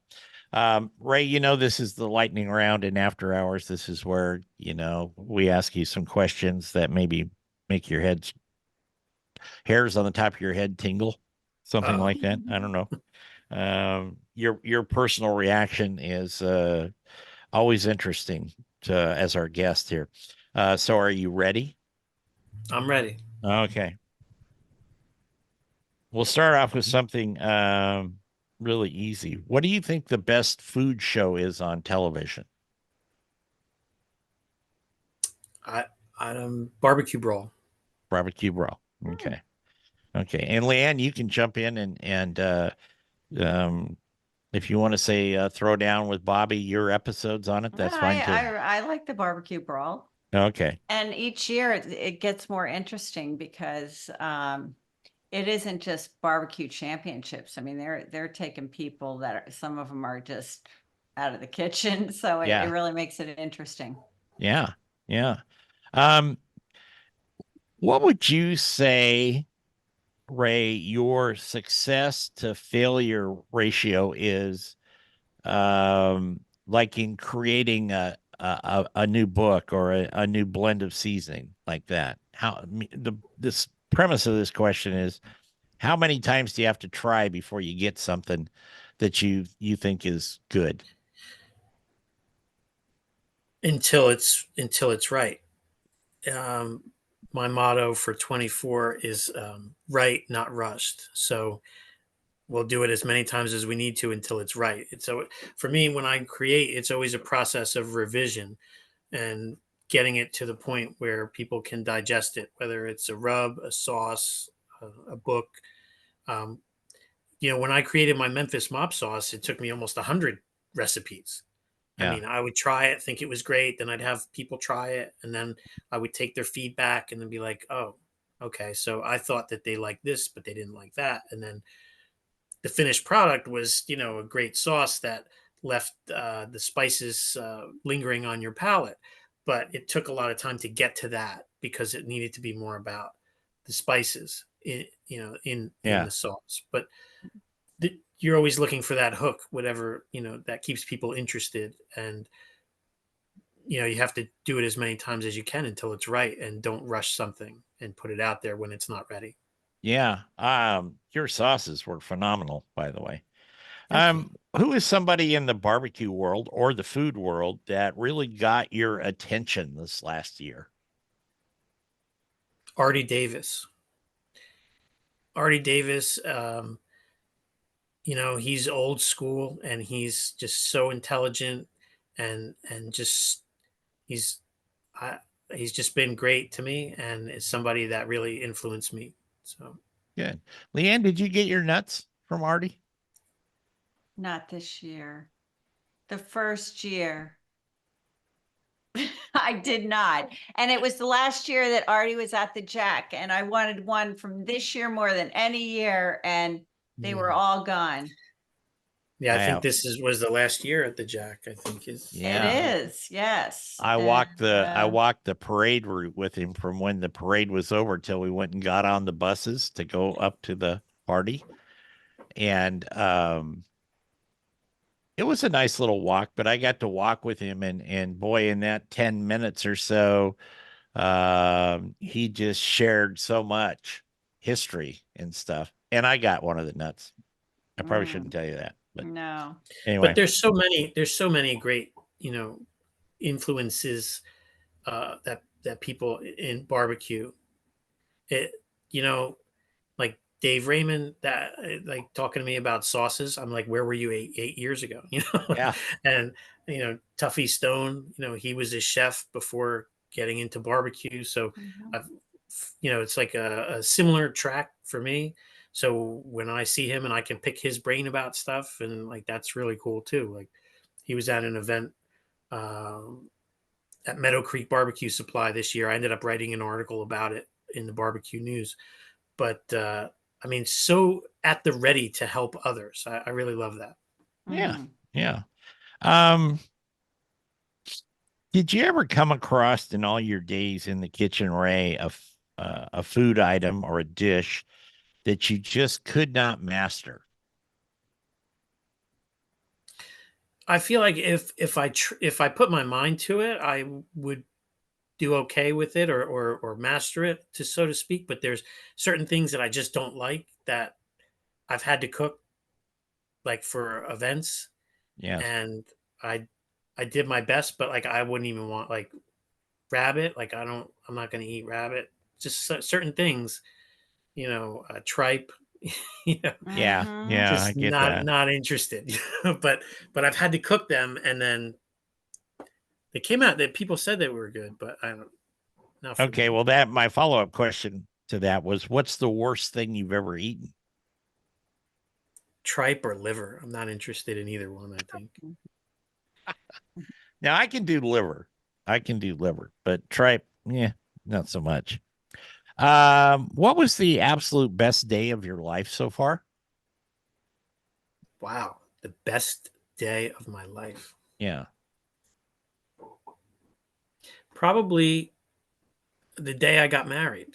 Ray, you know, this is the lightning round in After Hours. This is where, you know, we ask you some questions that maybe make your hairs on the top of your head tingle, something Uh, like that. I don't know. Your personal reaction is always interesting as our guest here. So are you ready? I'm ready. Okay. We'll start off with something really easy. What do you think the best food show is on television? I barbecue brawl. Barbecue Brawl. Okay. Okay. And Leanne, you can jump in and um, If you want to say throw down with Bobby, your episodes on it, that's fine too. I like the barbecue brawl. Okay. And each year it gets more interesting because it isn't just barbecue championships. I mean, they're taking people that are, some of them are just out of the kitchen. So it Yeah. really makes it interesting. Yeah. Yeah. What would you say, Ray, your success to failure ratio is, like in creating a new book or a new blend of seasoning like that? This premise of this question is, how many times do you have to try before you get something that you think is good? Until it's right. Um, my motto for 24 is right, not rushed. So we'll do it as many times as we need to until it's right. And so for me, when I create, it's always a process of revision and getting it to the point where people can digest it, whether it's a rub, a sauce, a book. Um, when I created my Memphis mop sauce, it took me almost 100 recipes. I Yeah. mean, I would try it, think it was great. Then I'd have people try it. And then I would take their feedback and then be like, oh, okay. So I thought that they liked this, but they didn't like that. And then the finished product was, a great sauce that left the spices lingering on your palate. But it took a lot of time to get to that because it needed to be more about the spices in Yeah. the sauce. But you're always looking for that hook, whatever, that keeps people interested. And, you have to do it as many times as you can until it's right, and don't rush something and put it out there when it's not ready. Yeah. Your sauces were phenomenal, by the way. Thank you. Who is somebody in the barbecue world or the food world that really got your attention this last year? Artie Davis. Artie Davis, he's old school and he's just so intelligent and just he's I, he's just been great to me, and is somebody that really influenced me. So Good. Leanne, did you get your nuts from Artie? Not this year. The first year. I did not. And it was the last year that Artie was at the Jack, and I wanted one from this year more than any year, and they were all gone. yeah, I think have. this was the last year at the Jack. I think is Yeah. It is, yes. I And, walked the parade route with him from when the parade was over till we went and got on the buses to go up to the party. And it was a nice little walk, but I got to walk with him, and boy, in that 10 minutes or so, he just shared so much history and stuff. And I got one of the nuts. I probably shouldn't tell you that, but no. anyway. But there's so many great influences that people in barbecue. It you know like Dave Raymond, that like talking to me about sauces. I'm like, where were you 8 years ago? Yeah. And Tuffy Stone, he was a chef before getting into barbecue. So Mhm. I've, it's like a similar track for me. So when I see him and I can pick his brain about stuff, and like that's really cool too. Like he was at an event um, at Meadow Creek Barbecue Supply this year. I ended up writing an article about it in the Barbecue News. But I mean, so at the ready to help others. I really love that. Yeah. Mhm. Yeah. Um, did you ever come across in all your days in the kitchen, Ray, a food item or a dish that you just could not master? I feel like if I put my mind to it, I would do okay with it, or master it, to so to speak. But there's certain things that I just don't like that I've had to cook, like for events, Yes. and I I did my best, but like I wouldn't even want like rabbit. Like I'm not going to eat rabbit. Just certain things, tripe. you know, Yeah. Mhm. Yeah. I just get not that. not interested. But I've had to cook them, and then they came out that people said they were good, but I don't. Not for Okay. me. Well, my follow-up question to that was, what's the worst thing you've ever eaten? tripe or liver. I'm not interested in either one, I think. Now I can do liver. I can do liver, but tripe, yeah, not so much. What was the absolute best day of your life so far? Wow, the best day of my life. Yeah. Probably the day I got married.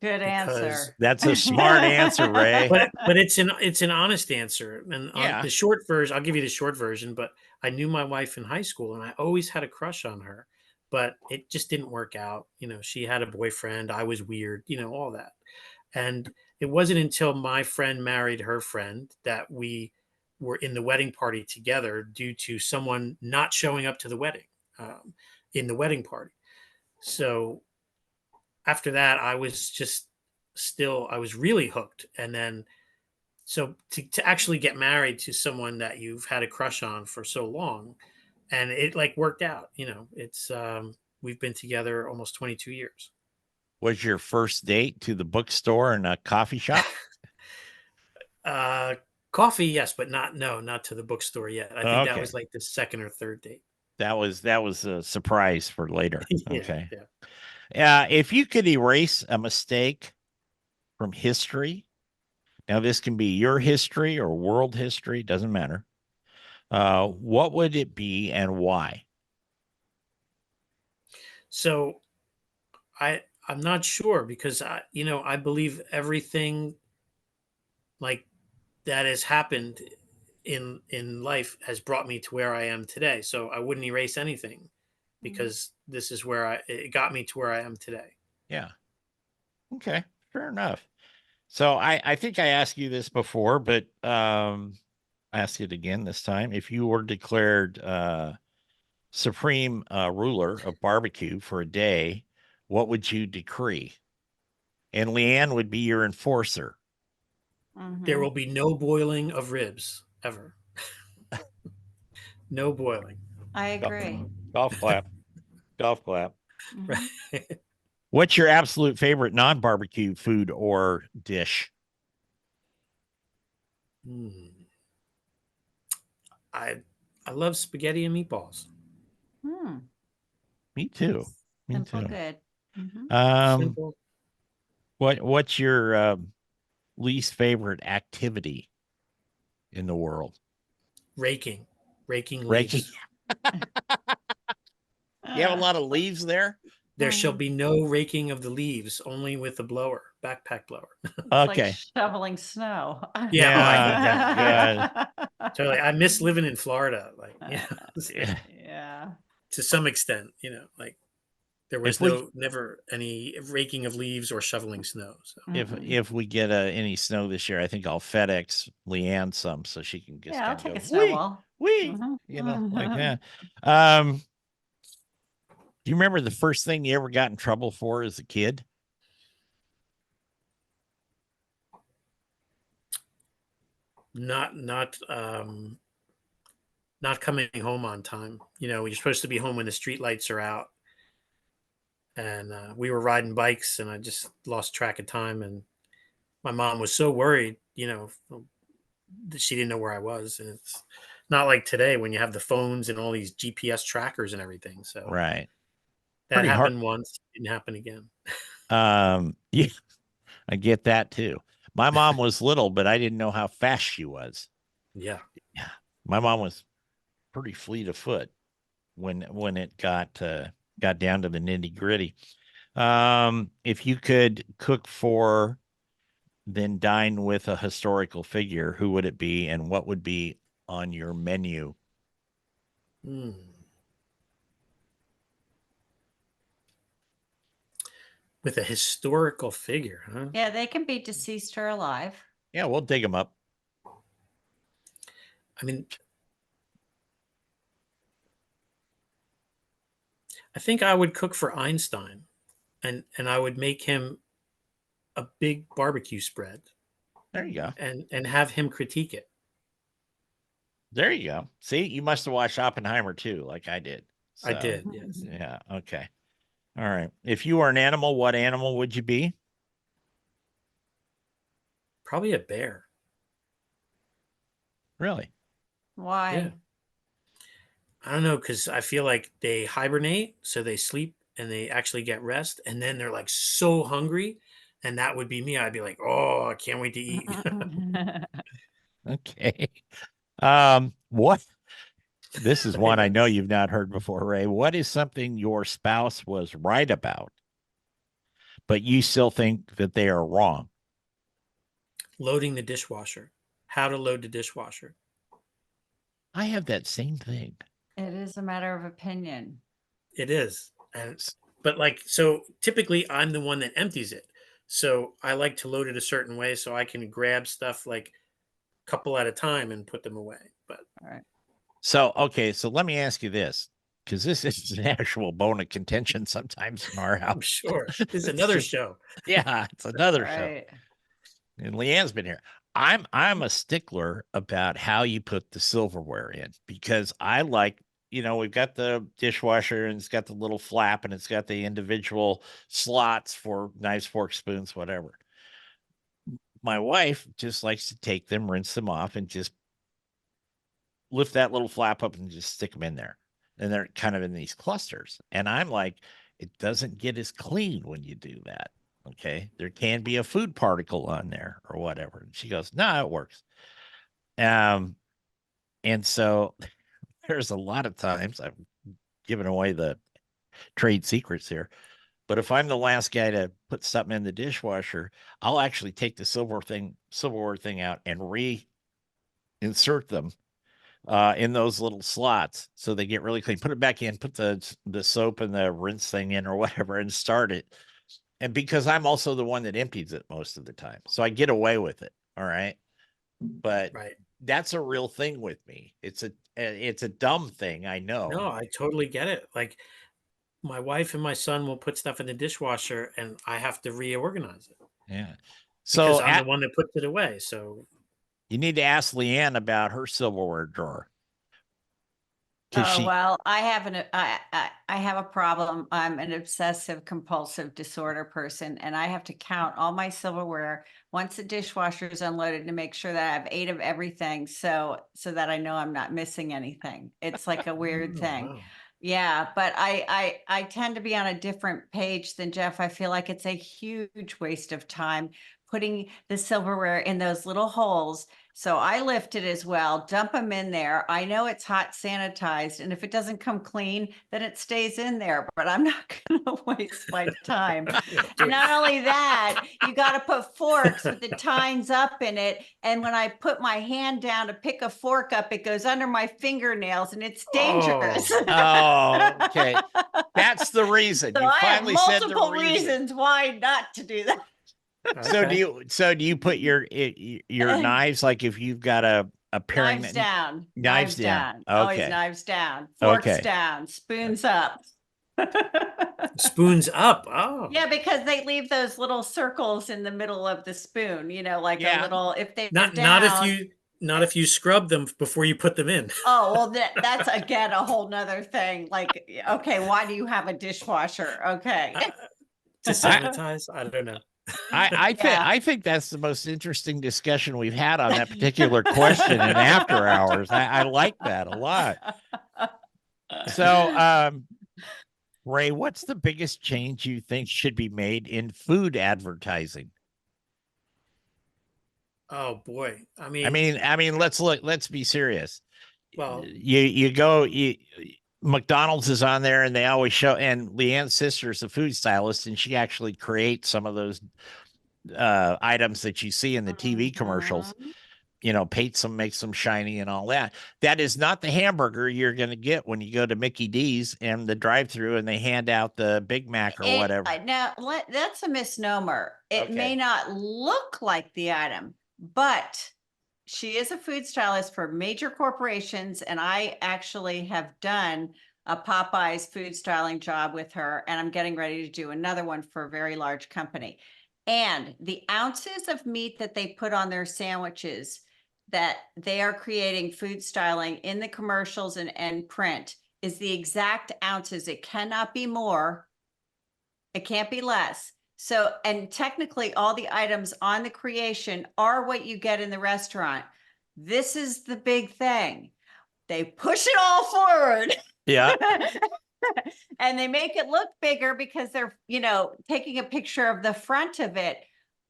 Good Because answer. That's a smart answer, Ray. but it's an honest answer. And on Yeah. the short version, I'll give you the short version, but I knew my wife in high school and I always had a crush on her, but it just didn't work out. She had a boyfriend, I was weird, all that. And it wasn't until my friend married her friend that we were in the wedding party together due to someone not showing up to the wedding, in the wedding party. So after that, I was just I was really hooked. And then, so to actually get married to someone that you've had a crush on for so long, and it like worked out, we've been together almost 22 years. Was your first date to the bookstore and a coffee shop? Uh, Coffee, yes, but not to the bookstore yet. I think that Okay. was like the second or third date. That was a surprise for later. Yeah, Okay. yeah. If you could erase a mistake from history, now this can be your history or world history, doesn't matter. What would it be and why? So I'm not sure because I believe everything like that has happened in life has brought me to where I am today. So I wouldn't erase anything because this is where it got me to where I am today. Yeah. Okay. Fair enough. So I think I asked you this before, but I asked it again this time. If you were declared supreme ruler of barbecue for a day, what would you decree? And Leanne would be your enforcer. There will be no boiling of ribs ever. No boiling. I agree. Golf clap. Golf clap. Mhm. What's your absolute favorite non-barbecue food or dish? Hmm. I I love spaghetti and meatballs. Hmm. Me too. Me Simple, too. good. Mhm. Um, Simple. what's your least favorite activity in the world? Raking. Raking Raking. leaves. You have a lot of leaves there. There shall be no raking of the leaves, only with a blower, backpack blower. It's like Okay. shoveling snow. Yeah, oh, I Yeah, hate that. yeah. Totally. I miss living in Florida, like, Yeah. Yeah. to some extent, like there was If we never any raking of leaves or shoveling snow. So if we get any snow this year, I think I'll FedEx Leanne some so she can just Yeah, I'll kind of take go a wee snowball. wee, like that. Um, do you remember the first thing you ever got in trouble for as a kid? not coming home on time. You're supposed to be home when the street lights are out. And we were riding bikes and I just lost track of time. And my mom was so worried, that she didn't know where I was. And it's not like today when you have the phones and all these GPS trackers and everything. So Right. that Pretty hard. happened once, didn't happen again. Yeah, I get that too. My mom was little, but I didn't know how fast she was. Yeah. Yeah. My mom was pretty fleet of foot when it got down to the nitty gritty. If you could cook for, then dine with a historical figure, who would it be, and what would be on your menu? Hmm. With a historical figure, huh? Yeah, they can be deceased or alive. Yeah, we'll dig them up. I mean, I think I would cook for Einstein and I would make him a big barbecue spread There you go. and have him critique it. There you go. See, you must have watched Oppenheimer too, like I did. I So, did, yes. yeah, okay. All right. If you were an animal, what animal would you be? Probably a bear. Really? Why? Yeah. I don't know, because I feel like they hibernate, so they sleep and they actually get rest, and then they're like so hungry, and that would be me. I'd be like, oh, I can't wait to eat. Okay. What? This is one I know you've not heard before, Ray. What is something your spouse was right about, but you still think that they are wrong? Loading the dishwasher. How to load the dishwasher. I have that same thing. It is a matter of opinion. It is. But like, so typically I'm the one that empties it. So I like to load it a certain way so I can grab stuff like a couple at a time and put them away. But All right. So, okay, so let me ask you this, because this is an actual bone of contention sometimes in our I'm house. sure this is It's another just- show. Yeah, it's another show. Right. And Leanne's been here. I'm a stickler about how you put the silverware in, because I like, we've got the dishwasher and it's got the little flap and it's got the individual slots for knives, forks, spoons, whatever. My wife just likes to take them, rinse them off, and just lift that little flap up and just stick them in there. And they're kind of in these clusters. And I'm like, it doesn't get as clean when you do that. Okay. There can be a food particle on there or whatever. And she goes, no, it works. And so there's a lot of times I'm giving away the trade secrets here. But if I'm the last guy to put something in the dishwasher, I'll actually take the silverware thing out and reinsert them in those little slots so they get really clean. Put it back in, put the soap and the rinse thing in or whatever, and start it. And because I'm also the one that empties it most of the time, so I get away with it. All right, but Right. that's a real thing with me. It's a dumb thing, I know. No, I totally get it. Like my wife and my son will put stuff in the dishwasher and I have to reorganize it Yeah. because So I'm the one that puts it away. So you need to ask Leanne about her silverware drawer. Oh, well, I have a problem. I'm an obsessive compulsive disorder person, and I have to count all my silverware once the dishwasher is unloaded to make sure that I have 8 of everything. So that I know I'm not missing anything. It's like a weird oh, thing. wow. Yeah, but I tend to be on a different page than Jeff. I feel like it's a huge waste of time putting the silverware in those little holes. So I lift it as well, dump them in there. I know it's hot sanitized, and if it doesn't come clean, then it stays in there, but I'm not gonna waste my time. And not only that, you gotta put forks with the tines up in it, and when I put my hand down to pick a fork up, it goes under my fingernails, and it's dangerous. Oh, okay. That's the reason. So You I have finally said the multiple reason. reasons why not to do that. So Okay. do you put your knives, like if you've got a paring Knives down, knives down. always Okay. knives down, forks Okay. down, spoons up. Spoons up. Oh. Yeah, because they leave those little circles in the middle of the spoon, like a Yeah. little, if they're Not down. not if you scrub them before you put them in. Oh, well, that's again, a whole nother thing. Like, okay, why do you have a dishwasher? Okay. To sanitize. I don't know. I think that's the most interesting discussion we've had on that particular question in after hours. I like that a lot. So, Ray, what's the biggest change you think should be made in food advertising? Oh boy. I mean, let's be serious. Well, McDonald's is on there and they always show, and Leanne's sister is a food stylist and she actually creates some of those items that you see in the TV commercials, paints them, makes them shiny and all that. That is not the hamburger you're going to get when you go to Mickey D's and the drive-through and they hand out the Big Mac or whatever. Now, that's a misnomer. It Okay. may not look like the item, but she is a food stylist for major corporations, and I actually have done a Popeyes food styling job with her, and I'm getting ready to do another one for a very large company. And the ounces of meat that they put on their sandwiches that they are creating food styling in the commercials and print is the exact ounces. It cannot be more. It can't be less. So, and technically all the items on the creation are what you get in the restaurant. This is the big thing. They push it all forward. Yeah. And they make it look bigger because they're, taking a picture of the front of it.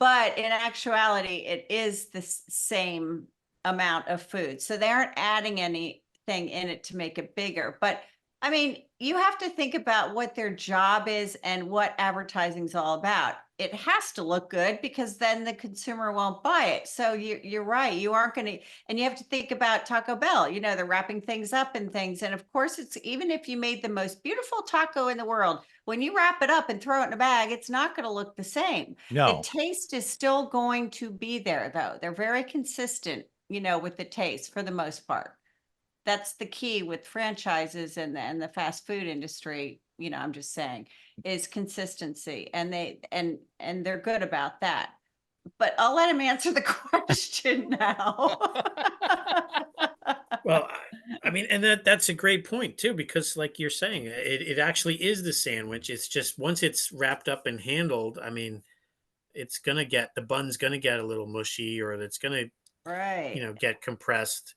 But in actuality, it is the same amount of food. So they aren't adding anything in it to make it bigger. But I mean, you have to think about what their job is and what advertising is all about. It has to look good because then the consumer won't buy it. So you're right. You aren't going to, and you have to think about Taco Bell. They're wrapping things up and things. And of course, it's even if you made the most beautiful taco in the world, when you wrap it up and throw it in a bag, it's not going to look the same. The No. taste is still going to be there, though. They're very consistent, with the taste for the most part. That's the key with franchises and the fast food industry, I'm just saying, is consistency. And they're good about that. But I'll let him answer the question now. Well, I mean, and that's a great point too, because like you're saying, it actually is the sandwich. It's just once it's wrapped up and handled, I mean, the bun's gonna get a little mushy, or it's gonna, Right. get compressed.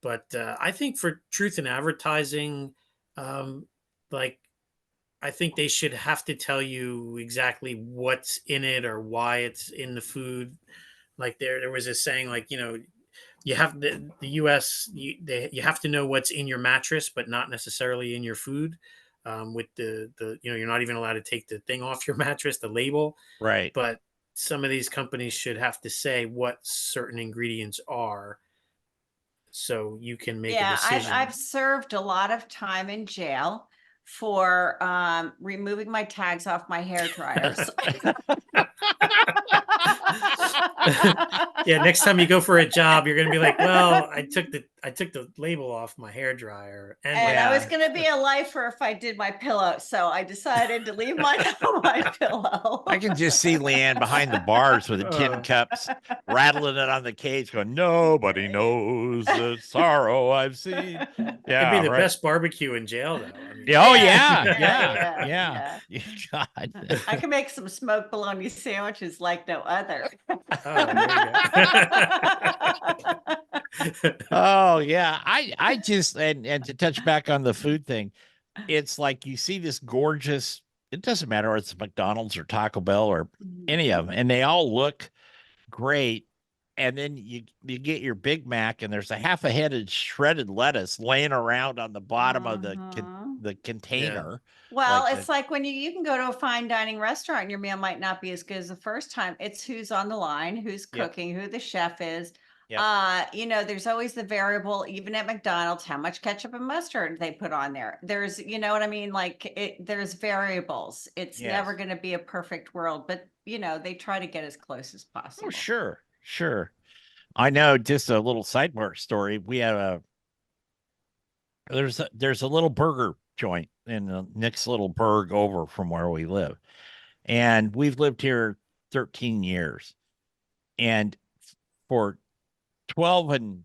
But I think for truth in advertising, like I think they should have to tell you exactly what's in it or why it's in the food. Like there was a saying, like, you have the U.S. You have to know what's in your mattress, but not necessarily in your food. With the you're not even allowed to take the thing off your mattress, the label. Right. But some of these companies should have to say what certain ingredients are, so you can make a Yeah, decision. I've served a lot of time in jail for removing my tags off my hair dryers. Yeah, next time you go for a job, you're gonna be like, "Well, I took the label off my hair dryer, and my And I was Yeah. going to be a lifer if I did my pillow. So I decided to leave mine on my pillow. I can just see Leanne behind the bars with the tin cups, rattling it on the cage, going, "Nobody knows the sorrow I've seen." it'd be Yeah, the right. best barbecue in jail, though. I mean, Yeah, oh Yeah, yeah, yeah. God. I can make some smoked bologna sandwiches like no other. oh, there you go. Oh yeah. I just and to touch back on the food thing, it's like you see this gorgeous, it doesn't matter if it's McDonald's or Taco Bell or any of them, and they all look great. And then you get your Big Mac, and there's a half a head of shredded lettuce laying around on the bottom of the Mhm. the container. Well, Like it's like when you can go to a fine dining restaurant and your meal might not be as good as the first time. It's who's on the line, who's Yep. cooking, who the chef is. Yep. There's always the variable, even at McDonald's, how much ketchup and mustard they put on there. There's, you know what I mean? Like there's variables. It's never Yes. going to be a perfect world, but they try to get as close as Oh, possible. sure. I know. Just a little sidebar story. We have there's a little burger joint in the next little burg over from where we live, and we've lived here 13 years, and for 12 and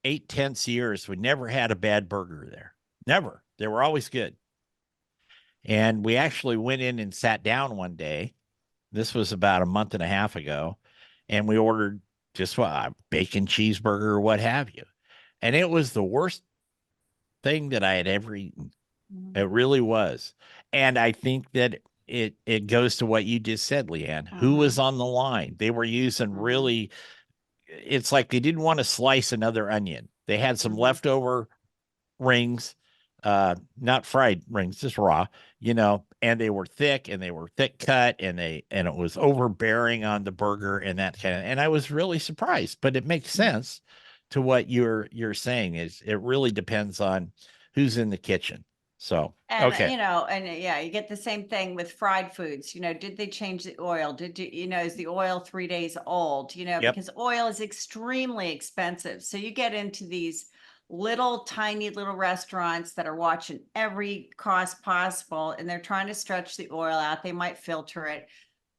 8/10 years, we never had a bad burger there. Never. They were always good. And we actually went in and sat down one day. This was about a month and a half ago, and we ordered just what a bacon cheeseburger or what have you. And it was the worst thing that I had ever eaten. It really was. And I think that it goes to what you just said, Leanne. Who was on the line? They were using really, it's like they didn't want to slice another onion. They had some leftover rings, not fried rings, just raw, and they were thick cut, and it was overbearing on the burger and that kind of, and I was really surprised, but it makes sense to what you're saying. Is it really depends on who's in the kitchen. So And okay. Yeah, you get the same thing with fried foods. Did they change the oil? Is the oil 3 days old? Yep. Because oil is extremely expensive. So you get into these tiny little restaurants that are watching every cost possible, and they're trying to stretch the oil out. They might filter it,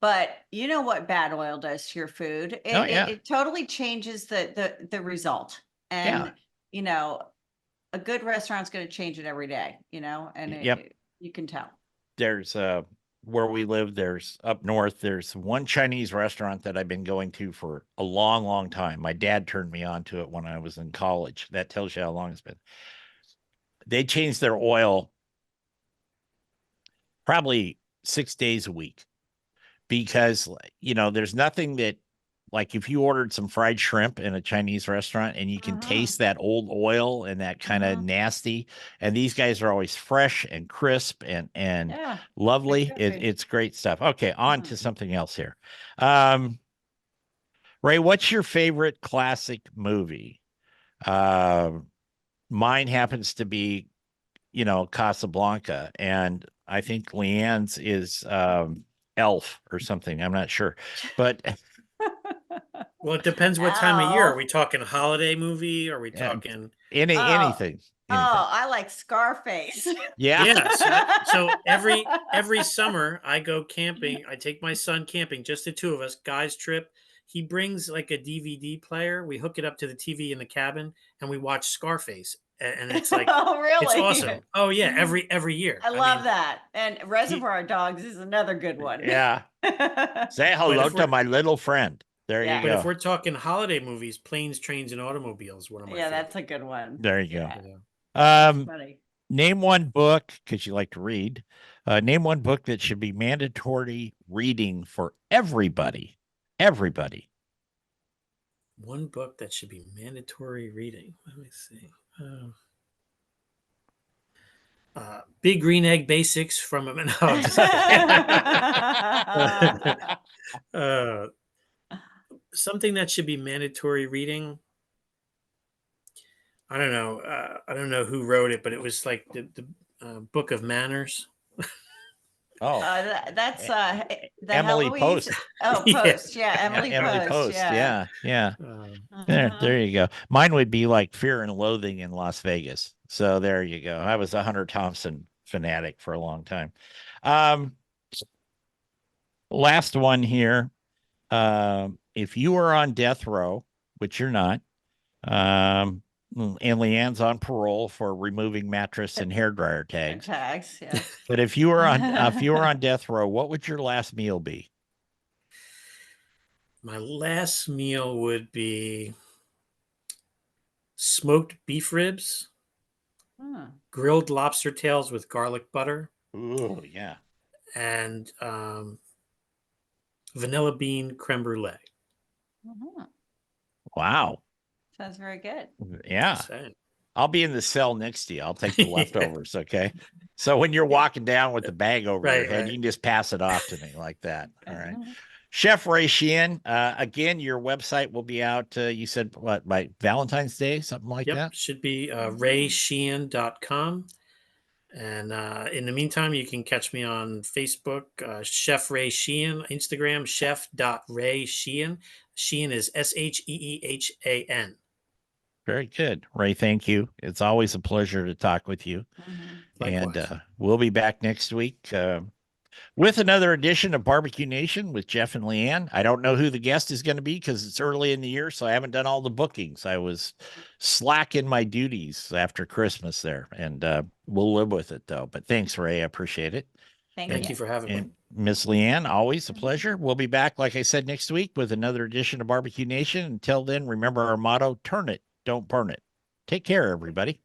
but you know what bad oil does to your food? Oh yeah. It totally changes the result. And a good restaurant's going to change it every day, and Yep. you can tell. There's where we live, there's up north, there's one Chinese restaurant that I've been going to for a long, long time. My dad turned me on to it when I was in college. That tells you how long it's been. They change their oil probably 6 days a week because, there's nothing that, like if you ordered some fried shrimp in a Chinese restaurant and you can taste that old oil and that kind of nasty, and these guys are always fresh and crisp and Yeah, lovely. good. It's great stuff. Okay, on to something else here. Ray, what's your favorite classic movie? Mine happens to be, Casablanca, and I think Leanne's is Elf or something. I'm not sure, but Well, it depends what time of year. Are Ow. we talking holiday movie? Are we Yeah. talking? anything. Oh, I like Scarface. Yeah. Yeah. So every summer I go camping. I take my son camping, just the two of us, guys trip. He brings like a DVD player. We hook it up to the TV in the cabin, and we watch Scarface. And it's like, Oh, really? it's awesome. Oh yeah, every year. I love mean, that. And Reservoir Dogs is another good one. Yeah. Say hello to my little friend. There Yeah. you But go. if we're talking holiday movies, Planes, Trains, and Automobiles, one of my Yeah, favorite. that's a good one. There you go. Yeah. Funny. Name one book, because you like to read. Name one book that should be mandatory reading for everybody. Everybody. One book that should be mandatory reading. Let me see. Big Green Egg Basics from no, I'm just something that should be mandatory reading. I don't know. I don't know who wrote it, but it was like the Book of Manners. Oh, that's the Emily Heloise. Post. Oh, Yeah. Post. Yeah, Emily Post. Yeah. Uh, There you go. Mine would be like Fear and Loathing in Las Vegas. So there you go. I was a Hunter Thompson fanatic for a long time. Last one here. If you are on death row, which you're not, and Leanne's on parole for removing mattress and hairdryer tags. Yeah. But if you were on death row, what would your last meal be? My last meal would be smoked beef ribs, grilled lobster tails with garlic butter. Oh, yeah. And vanilla bean creme brulee. Wow. Sounds very good. Yeah. I'll be in the cell next to you. I'll take the leftovers. Okay. So when you're walking down with the bag over your head, you can just pass it off to me like that. All right. Chef Ray Sheehan, again, your website will be out. You said what, by Valentine's Day, something like that? Should be raysheehan.com. And in the meantime, you can catch me on Facebook, Chef Ray Sheehan, Instagram, chef.raysheehan. Sheehan is Sheehan. Very good. Ray, thank you. It's always a pleasure to talk with you. Likewise. And we'll be back next week with another edition of BBQ Nation with Jeff and Leanne. I don't know who the guest is going to be because it's early in the year, so I haven't done all the bookings. I was slack in my duties after Christmas there, and we'll live with it, though. But thanks, Ray. I appreciate it. Thank you for having me. Miss Leanne, always a pleasure. We'll be back, like I said, next week with another edition of BBQ Nation. Until then, remember our motto, turn it, don't burn it. Take care, everybody.